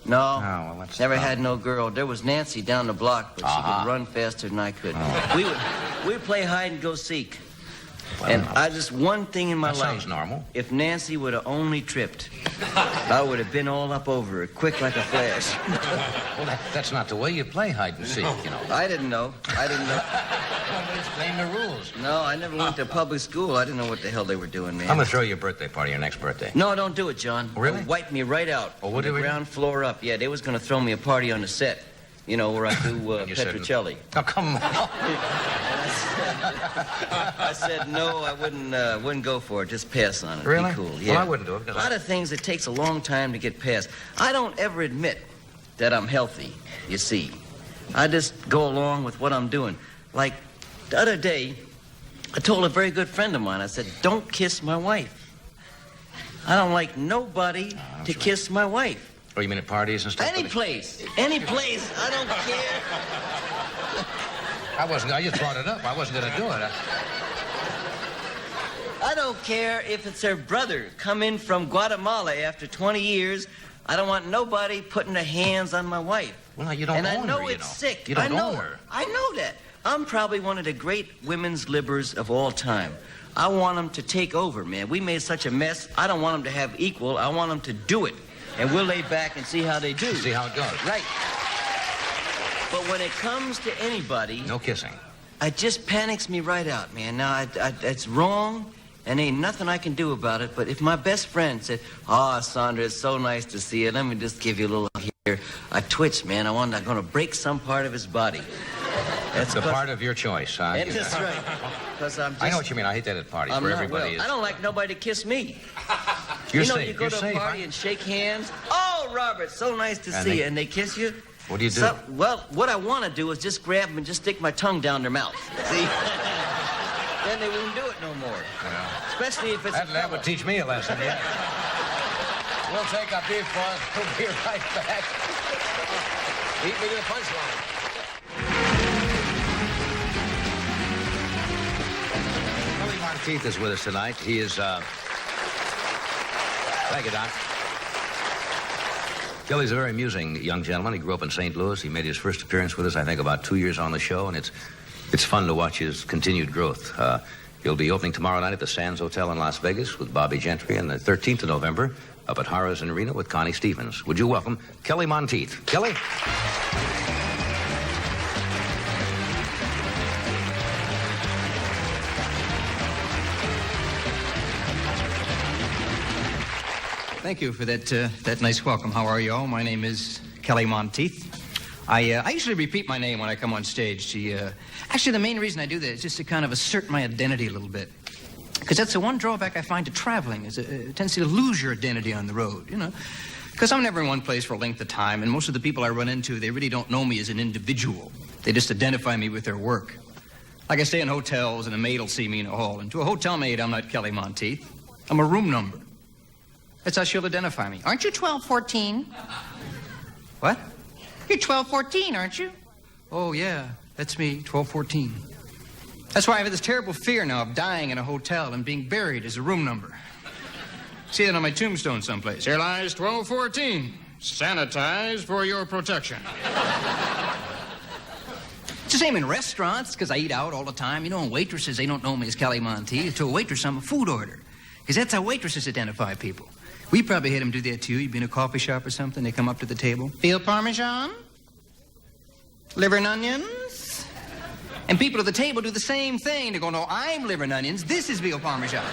No, well, that's never tough. had no girl. There was Nancy down the block, but she could run faster than I could. We'd play hide and go seek. Well, And I just, one thing in my that life. sounds normal. If Nancy would have only tripped, I would have been all up over her, quick like a flash. Well, that's not the way you play hide and seek, you know. I didn't know. Nobody's playing the rules. No, I never went to public school. I didn't know what the hell they were doing, man. I'm going to throw you a birthday party, your next birthday. No, don't do it, John. Really? They'll wipe me right out. Oh, what From do the we do? ground floor up. Yeah, they was going to throw me a party on the set. You know, where I do You said- Petrocelli. Oh, come on. I said no, I wouldn't go for it. Just pass on it. Really? Be cool. Well, Yeah. I wouldn't do it, because A lot of things it takes a long time to get past. I don't ever admit that I'm healthy, you see. I just go along with what I'm doing. Like the other day, I told a very good friend of mine, I said, don't kiss my wife. I don't like nobody to kiss my wife. Oh, you mean at parties and stuff? Any place, I don't care. I just brought it up. I wasn't going to do it. I don't care if it's her brother come in from Guatemala after 20 years. I don't want nobody putting their hands on my wife. Well, you don't and own I know her, you it's know. sick. You don't I know own her. I know that. I'm probably one of the great women's libbers of all time. I want them to take over, man. We made such a mess. I don't want them to have equal. I want them to do it. And we'll lay back and see how they do. See how it goes. Right. But when it comes to anybody, No kissing. it just panics me right out, man. Now, it's wrong, and ain't nothing I can do about it. But if my best friend said, "Oh, Sandra, it's so nice to see you. Let me just give you a little here," I twitch, man. I'm going to break some part of his body. That's the part of your choice, huh? That's just right. Because I'm just... I know what you mean. I hate that at parties where everybody is. I don't like nobody to kiss me. You're you know, safe. you go You're to a safe, party huh? and shake hands. Oh, Robert, so nice to see you. And they kiss you. What do you do? Well, what I want to do is just grab them and just stick my tongue down their mouth. See? Then they won't do it no more. Yeah. Especially if it's That would teach me a lesson, yeah. We'll take a brief pause. We'll be right back. Beat me to the punchline. Monteith is with us tonight. He is, Thank you, Doc. Kelly's a very amusing young gentleman. He grew up in St. Louis. He made his first appearance with us, I think, about 2 years on the show, and it's fun to watch his continued growth. He'll be opening tomorrow night at the Sands Hotel in Las Vegas with Bobby Gentry, and the 13th of November up at Harrah's in Reno with Connie Stevens. Would you welcome Kelly Monteith? Kelly? Thank you for that nice welcome. How are you all? My name is Kelly Monteith. I usually repeat my name when I come on stage. Actually, the main reason I do that is just to kind of assert my identity a little bit. Because that's the one drawback I find to traveling, is a tendency to lose your identity on the road, you know. Because I'm never in one place for a length of time, and most of the people I run into, they really don't know me as an individual. They just identify me with their work. Like I stay in hotels, and a maid will see me in a hall. And to a hotel maid, I'm not Kelly Monteith. I'm a room number. That's how she'll identify me. Aren't you 1214? What? You're 1214, aren't you? Oh, yeah, that's me, 1214. That's why I have this terrible fear now of dying in a hotel and being buried as a room number. See that on my tombstone someplace. Here lies 1214. Sanitize for your protection. It's the same in restaurants, because I eat out all the time. You know, and waitresses, they don't know me as Kelly Monteith. To a waitress, I'm a food order. Because that's how waitresses identify people. We probably had them do that, too. You've been in a coffee shop or something, they come up to the table. Veal Parmesan? Liver and onions? And people at the table do the same thing. They go, no, I'm liver and onions. This is veal Parmesan.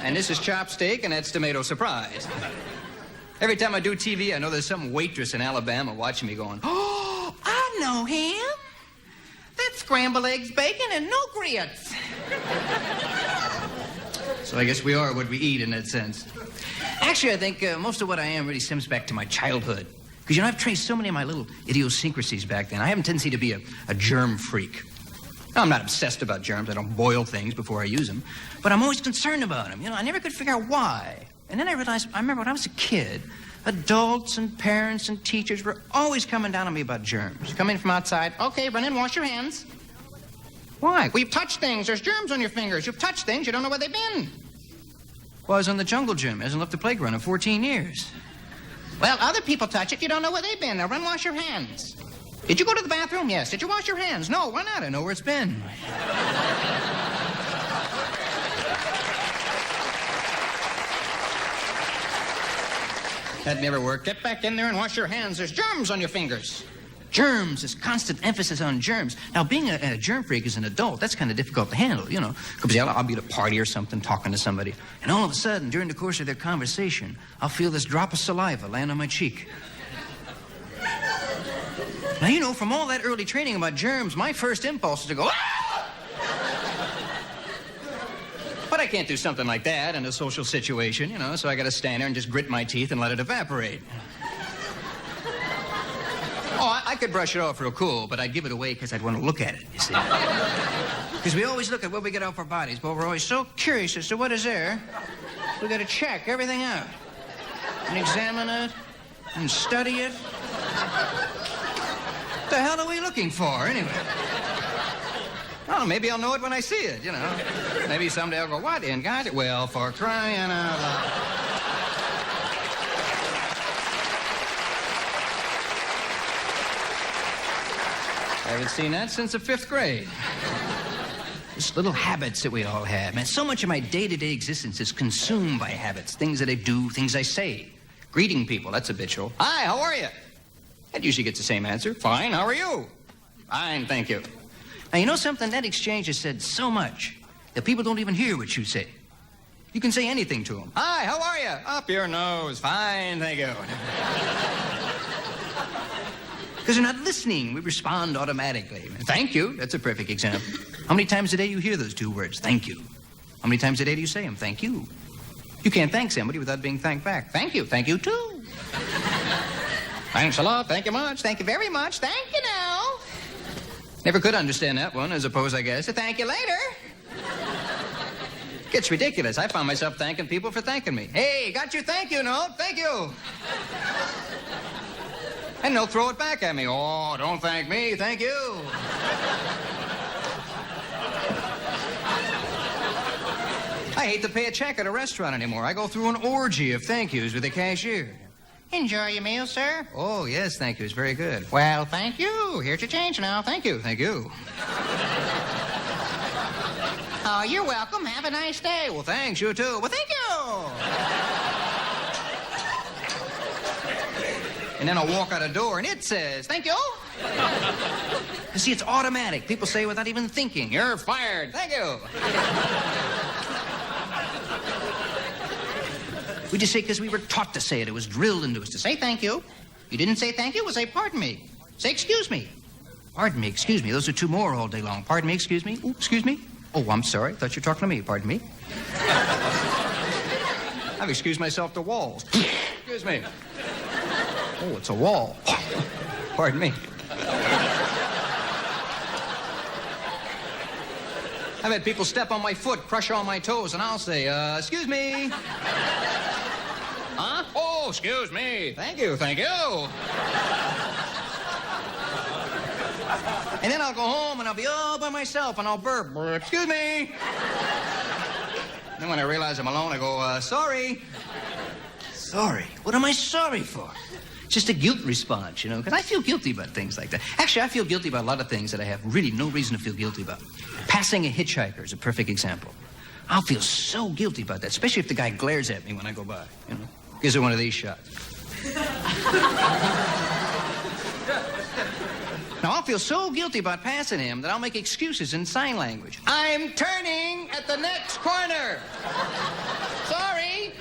And this is chopped steak, and that's tomato surprise. Every time I do TV, I know there's some waitress in Alabama watching me going, oh, I know him. That's scrambled eggs, bacon, and no grits. So I guess we are what we eat in that sense. Actually, I think most of what I am really stems back to my childhood. Because, you know, I've traced so many of my little idiosyncrasies back then. I have a tendency to be a germ freak. Now, I'm not obsessed about germs. I don't boil things before I use them. But I'm always concerned about them. You know, I never could figure out why. And then I realized, I remember when I was a kid, adults and parents and teachers were always coming down on me about germs. Come in from outside. Okay, run in, wash your hands. Why? Well, you've touched things. There's germs on your fingers. You've touched things. You don't know where they've been. Well, I was in the jungle gym. Hasn't left the playground in 14 years. Well, other people touch it. You don't know where they've been. Now run, wash your hands. Did you go to the bathroom? Yes. Did you wash your hands? No. Why not? I know where it's been. That never worked. Get back in there and wash your hands. There's germs on your fingers. Germs, this constant emphasis on germs. Now, being a germ freak as an adult, that's kind of difficult to handle, you know. Because I'll be at a party or something talking to somebody, and all of a sudden, during the course of their conversation, I'll feel this drop of saliva land on my cheek. Now, you know, from all that early training about germs, my first impulse is to go, ah! But I can't do something like that in a social situation, you know, so I gotta stand there and just grit my teeth and let it evaporate. Oh, I could brush it off real cool, but I'd give it away because I'd want to look at it, you see. Because we always look at what we get off our bodies, but we're always so curious as to what is there, we gotta check everything out. And examine it, and study it. What the hell are we looking for, anyway? Oh, maybe I'll know it when I see it, you know. Maybe someday I'll go, what in God? Well, for crying out loud. I haven't seen that since the 5th grade. Just little habits that we all have. Man, so much of my day-to-day existence is consumed by habits. Things that I do, things I say. Greeting people, that's habitual. Hi, how are you? That usually gets the same answer. Fine, how are you? Fine, thank you. Now, you know something? That exchange has said so much that people don't even hear what you say. You can say anything to them. Hi, how are you? Up your nose. Fine, thank you. Because they're not listening. We respond automatically. Thank you. That's a perfect example. How many times a day you hear those two words? Thank you. How many times a day do you say them? Thank you. You can't thank somebody without being thanked back. Thank you. Thank you, too. Thanks a lot. Thank you much. Thank you very much. Thank you now. Never could understand that one, as opposed, I guess, to thank you later. Gets ridiculous. I found myself thanking people for thanking me. Hey, got your thank you note. Thank you. And they'll throw it back at me. Oh, don't thank me. Thank you. I hate to pay a check at a restaurant anymore. I go through an orgy of thank yous with the cashier. Enjoy your meal, sir. Oh, yes, thank you. It's very good. Well, thank you. Here's your change now. Thank you. Thank you. Oh, you're welcome. Have a nice day. Well, thanks. You too. Well, thank you. And then I'll walk out a door, and it says, thank you. You see, it's automatic. People say without even thinking, you're fired. Thank you. We just say because we were taught to say it. It was drilled into us to say thank you. You didn't say thank you, well, say pardon me. Say excuse me. Pardon me, excuse me. Those are two more all day long. Pardon me, excuse me. Ooh, excuse me. Oh, I'm sorry. Thought you were talking to me. Pardon me. I've excused myself to walls. Excuse me. Oh, it's a wall. Pardon me. I've had people step on my foot, crush all my toes, and I'll say, excuse me. Huh? Oh, excuse me. Thank you, thank you. And then I'll go home, and I'll be all by myself, and I'll burp. Excuse me. Then when I realize I'm alone, I go, sorry. Sorry? What am I sorry for? just a guilt response, you know, because I feel guilty about things like that. Actually, I feel guilty about a lot of things that I have really no reason to feel guilty about. Passing a hitchhiker is a perfect example. I'll feel so guilty about that, especially if the guy glares at me when I go by, you know. Gives her one of these shots. Now, I'll feel so guilty about passing him that I'll make excuses in sign language. I'm turning at the next corner. Sorry.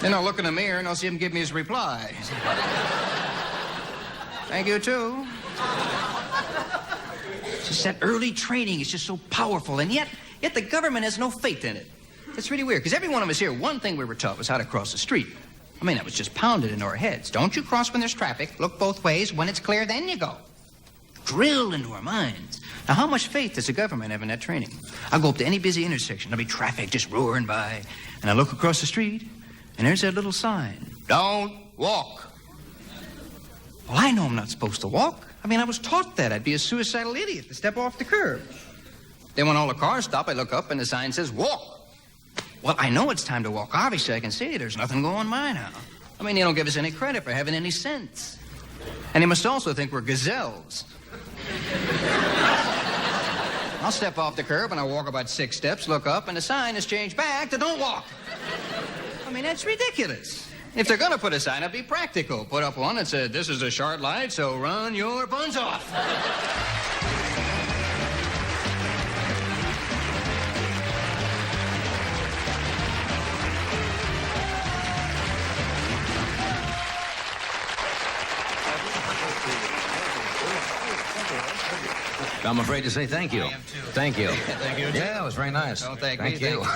Then I'll look in the mirror and I'll see him give me his reply. Thank you, too. It's just that early training is just so powerful, and yet the government has no faith in it. It's really weird, because every one of us here, one thing we were taught was how to cross the street. I mean, that was just pounded into our heads. Don't you cross when there's traffic. Look both ways. When it's clear, then you go. Drilled into our minds. Now, how much faith does the government have in that training? I'll go up to any busy intersection. There'll be traffic just roaring by. And I look across the street, and there's that little sign. Don't walk. Well, I know I'm not supposed to walk. I mean, I was taught that. I'd be a suicidal idiot to step off the curb. Then when all the cars stop, I look up, and the sign says, walk. Well, I know it's time to walk. Obviously, I can see there's nothing going by now. I mean, they don't give us any credit for having any sense. And they must also think we're gazelles. I'll step off the curb, and I'll walk about 6 steps, look up, and the sign has changed back to don't walk. I mean, that's ridiculous. If they're going to put a sign up, be practical. Put up one that said, this is a short light, so run your buns off. I'm afraid to say thank you. I am too. Thank you. Thank you, too. Yeah, it was very nice. Don't thank you. me.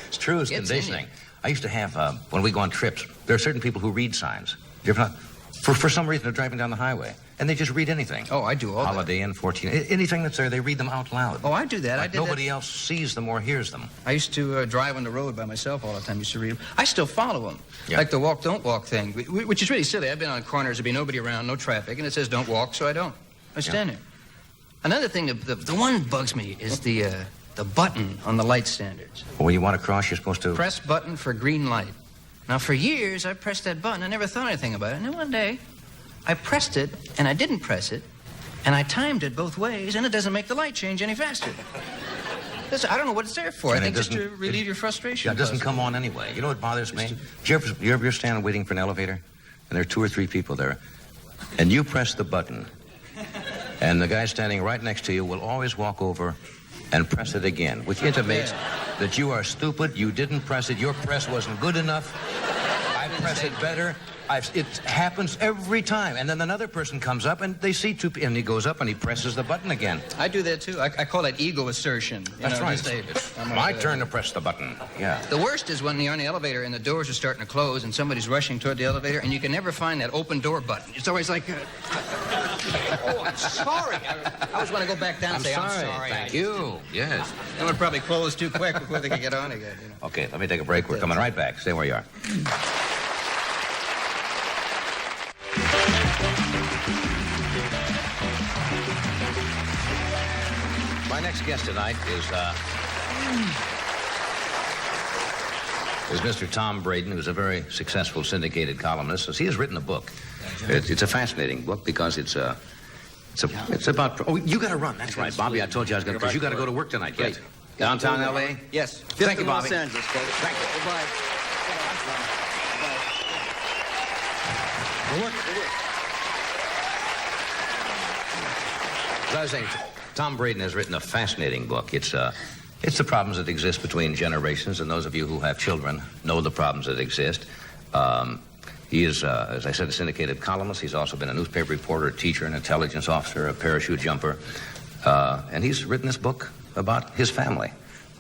It's true, it's It's conditioning. in you. I used to have, when we go on trips, there are certain people who read signs. You ever not? For some reason, they're driving down the highway, and they just read anything. Oh, I do all that. Holiday Inn, 14, anything that's there, they read them out loud. Oh, I do that. I Like did that. nobody else sees them or hears them. I used to drive on the road by myself all the time. Used to read them. I still follow them. Yeah. Like the walk, don't walk thing, which is really silly. I've been on corners, there'd be nobody around, no traffic, and it says don't walk, so I don't. I stand there. Another thing, the one bugs me is the button on the light standards. Well, when you want to cross, you're supposed to... Press button for green light. Now, for years, I pressed that button. I never thought anything about it. And then one day, I pressed it, and I didn't press it, and I timed it both ways, and it doesn't make the light change any faster. I don't know what it's there for. And I it think just to doesn't- relieve your frustration. Yeah, it doesn't come on anyway. You know what bothers me? You ever stand waiting for an elevator, and there are 2 or 3 people there, and you press the button, and the guy standing right next to you will always walk over and press it again, which intimates that you are stupid, you didn't press it, your press wasn't good enough, I press it better. It happens every time. And then another person comes up, and they see 2 people, and he goes up and he presses the button again. I do that, too. I call it ego assertion. That's right. My turn to press the button. Yeah. The worst is when you're on the elevator and the doors are starting to close and somebody's rushing toward the elevator and you can never find that open door button. It's always like, oh, I'm sorry. I always want to go back down and say, I'm sorry. Thank you. Yes. It would probably close too quick before they could get on again. You know? Okay, let me take a break. We're coming right back. Stay where you are. My next guest tonight is Mr. Tom Braden, who's a very successful syndicated columnist. He has written a book. It's a fascinating book because it's about... Oh, you got to run. That's right, Bobby. I told you I was going to... Because you got to go to work tonight. Yes. Downtown L.A.? Yes. Thank you, Bobby. Los Angeles, folks. Thank you. As I was saying, Tom Braden has written a fascinating book. It's the problems that exist between generations, and those of you who have children know the problems that exist. He is, as I said, a syndicated columnist. He's also been a newspaper reporter, a teacher, an intelligence officer, a parachute jumper. And he's written this book about his family.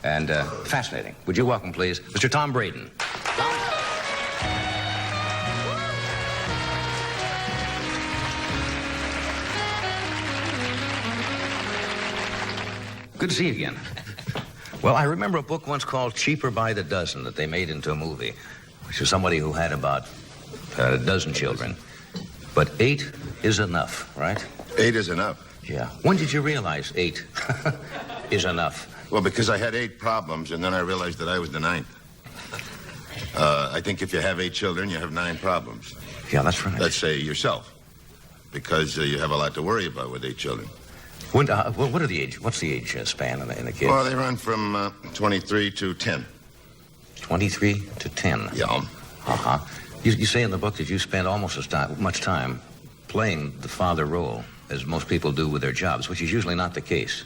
And fascinating. Would you welcome, please, Mr. Tom Braden. Tom? Good to see you again. Well, I remember a book once called Cheaper by the Dozen that they made into a movie, which was somebody who had about a dozen children. But 8 is enough, right? 8 is enough. Yeah. When did you realize 8 is enough? Well, because I had 8 problems, and then I realized that I was the 9th. I think if you have 8 children, you have 9 problems. Yeah, that's right. Let's say yourself, because you have a lot to worry about with 8 children. What are the age? What's the age span in a kid? Well, they run from 23 to 10. 23 to 10. Yeah. Uh-huh. You say in the book that you spend almost as much time playing the father role as most people do with their jobs, which is usually not the case.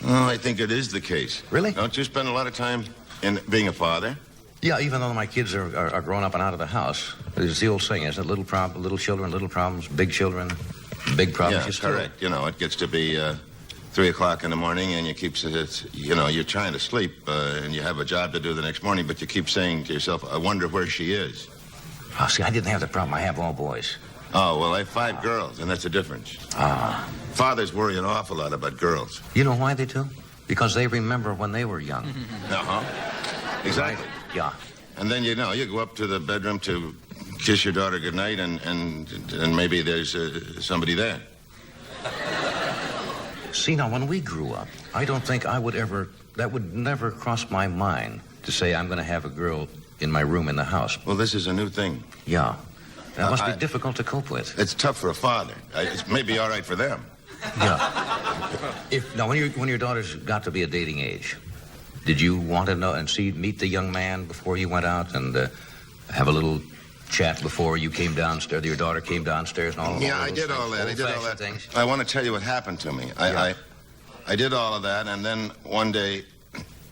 Well, I think it is the case. Really? Don't you spend a lot of time in being a father? Yeah, even though my kids are grown up and out of the house. It's the old saying, isn't it? Little children, little problems. Big children, big problems. Yeah, correct. You know, it gets to be 3 o'clock in the morning, and you keep, you're trying to sleep, and you have a job to do the next morning, but you keep saying to yourself, I wonder where she is. Oh, see, I didn't have the problem. I have all boys. Oh, well, I have 5 girls, and that's a difference. Ah. Fathers worry an awful lot about girls. You know why they do? Because they remember when they were young. Uh-huh. Exactly. Right. Yeah. And then, you go up to the bedroom to kiss your daughter goodnight, and maybe there's somebody there. See, now, when we grew up, I don't think that would never cross my mind to say I'm going to have a girl in my room in the house. Well, this is a new thing. Yeah. That must be difficult to cope with. It's tough for a father. It's maybe all right for them. Yeah. Now, when your daughters got to be a dating age, did you want to know and meet the young man before you went out and have a little chat before you came downstairs? Your daughter came downstairs and all. Yeah, I did all that. I did all that. Things. I want to tell you what happened to me. I did all of that, and then one day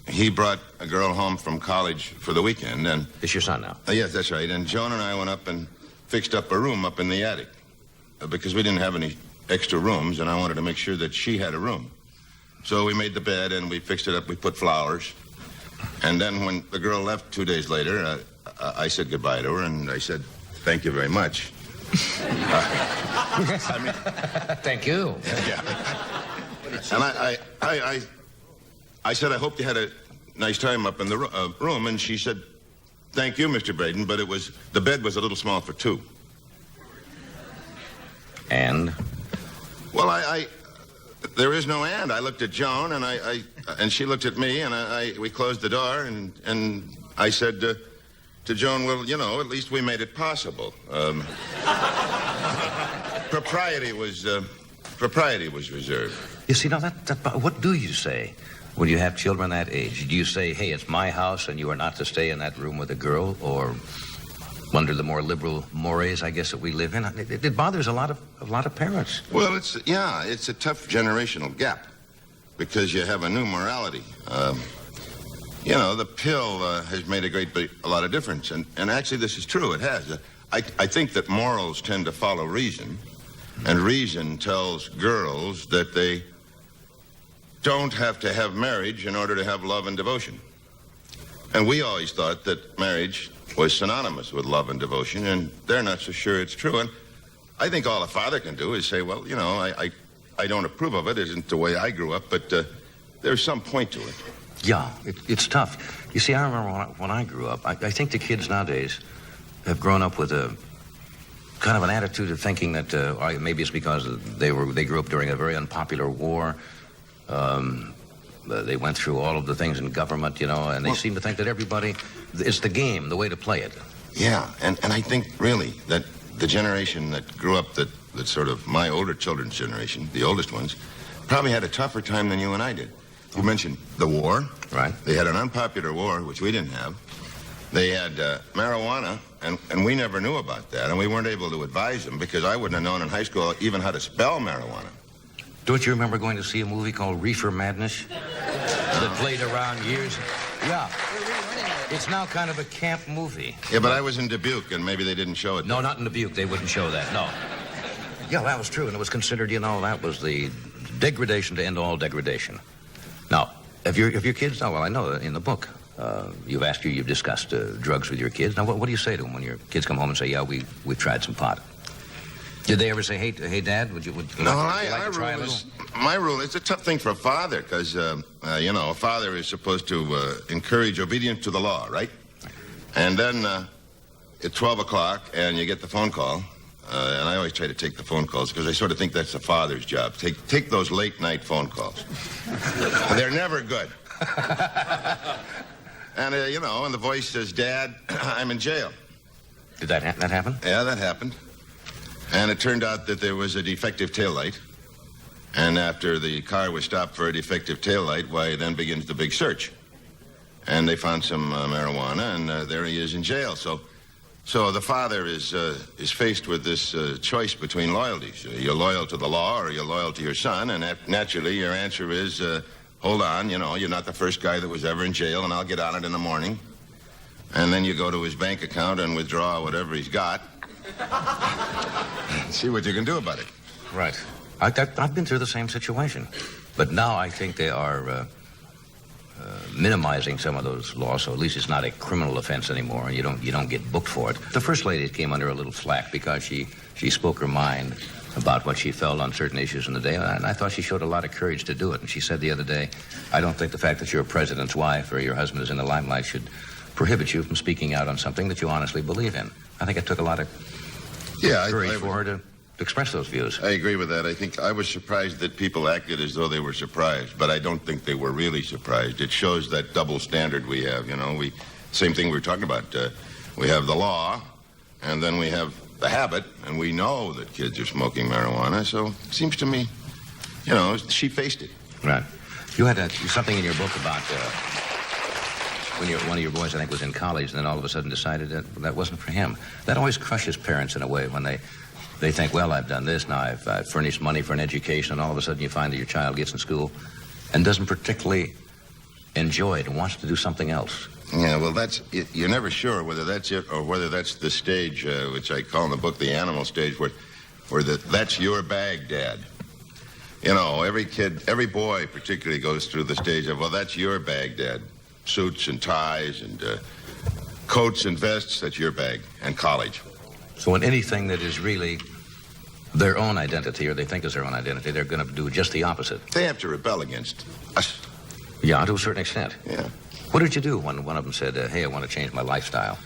he brought a girl home from college for the weekend, and it's your son now. Yes, that's right. And Joan and I went up and fixed up a room up in the attic because we didn't have any extra rooms, and I wanted to make sure that she had a room. So we made the bed and we fixed it up. We put flowers, and then when the girl left 2 days later, I said goodbye to her, and I said, "Thank you very much." Thank you. Yeah. And I said, "I hope you had a nice time up in the room," and she said, "Thank you, Mr. Braden, but the bed was a little small for 2. And? Well, there is no and. I looked at Joan, and she looked at me, and we closed the door, and I said to Joan, "Well, at least we made it possible." Propriety was reserved. You see, now what do you say when you have children that age? Do you say, "Hey, it's my house, and you are not to stay in that room with a girl," or under the more liberal mores, I guess, that we live in? It bothers a lot of parents. Well, it's a tough generational gap because you have a new morality. The pill has made a lot of difference, and actually this is true. It has. I think that morals tend to follow reason, and reason tells girls that they don't have to have marriage in order to have love and devotion. And we always thought that marriage was synonymous with love and devotion, and they're not so sure it's true. And I think all a father can do is say, "Well, I don't approve of it. It isn't the way I grew up, but there's some point to it." Yeah, it's tough. You see, I remember when I grew up, I think the kids nowadays have grown up with a kind of an attitude of thinking that maybe it's because they grew up during a very unpopular war. They went through all of the things in government, and they seem to think that it's the game, the way to play it. Yeah, and I think really that the generation that grew up, that sort of my older children's generation, the oldest ones, probably had a tougher time than you and I did. You mentioned the war. Right. They had an unpopular war, which we didn't have. They had marijuana, and we never knew about that, and we weren't able to advise them because I wouldn't have known in high school even how to spell marijuana. Don't you remember going to see a movie called Reefer Madness that played around years? Yeah. It's now kind of a camp movie. Yeah, but I was in Dubuque, and maybe they didn't show it. No, not in Dubuque. They wouldn't show that, no. Yeah, that was true, and it was considered, that was the degradation to end all degradation. Now, if your kids, I know in the book, you've discussed drugs with your kids. Now, what do you say to them when your kids come home and say, "Yeah, we've tried some pot"? Did they ever say, "Hey, Dad, would you like to try a little?" My rule is a tough thing for a father because, a father is supposed to encourage obedience to the law, right? And then at 12 o'clock, and you get the phone call, and I always try to take the phone calls because I sort of think that's the father's job. Take those late-night phone calls. They're never good. And, and the voice says, Dad, I'm in jail. Did that happen? Yeah, that happened. And it turned out that there was a defective taillight. And after the car was stopped for a defective taillight, why, then begins the big search. And they found some marijuana, and there he is in jail. So the father is faced with this choice between loyalties. You're loyal to the law or you're loyal to your son, and naturally your answer is, hold on, you're not the first guy that was ever in jail, and I'll get on it in the morning. And then you go to his bank account and withdraw whatever he's got. See what you can do about it. Right. I've been through the same situation. But now I think they are minimizing some of those laws, so at least it's not a criminal offense anymore, and you don't get booked for it. The First Lady came under a little flack because she spoke her mind about what she felt on certain issues in the day, and I thought she showed a lot of courage to do it. And she said the other day, I don't think the fact that you're a president's wife or your husband is in the limelight should prohibit you from speaking out on something that you honestly believe in. I think it took a lot of courage for her to express those views. I agree with that. I think I was surprised that people acted as though they were surprised, but I don't think they were really surprised. It shows that double standard we have, same thing we were talking about. We have the law, and then we have the habit, and we know that kids are smoking marijuana, so it seems to me, she faced it. Right. You had something in your book about when one of your boys, I think, was in college, and then all of a sudden decided that wasn't for him. That always crushes parents in a way when they think, well, I've done this, now I've furnished money for an education, and all of a sudden you find that your child gets in school and doesn't particularly enjoy it and wants to do something else. Yeah, well, that's it. You're never sure whether that's it or whether that's the stage, which I call in the book the animal stage, where that's your bag, Dad. Every kid, every boy particularly goes through the stage of, well, that's your bag, Dad. Suits and ties and coats and vests, that's your bag, and college. So in anything that is really their own identity, or they think is their own identity, they're going to do just the opposite. They have to rebel against us. Yeah, to a certain extent. Yeah. What did you do when one of them said, hey, I want to change my lifestyle?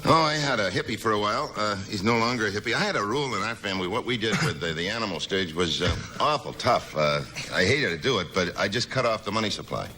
Oh, I had a hippie for a while. He's no longer a hippie. I had a rule in our family. What we did with the animal stage was awful tough. I hated to do it, but I just cut off the money supply.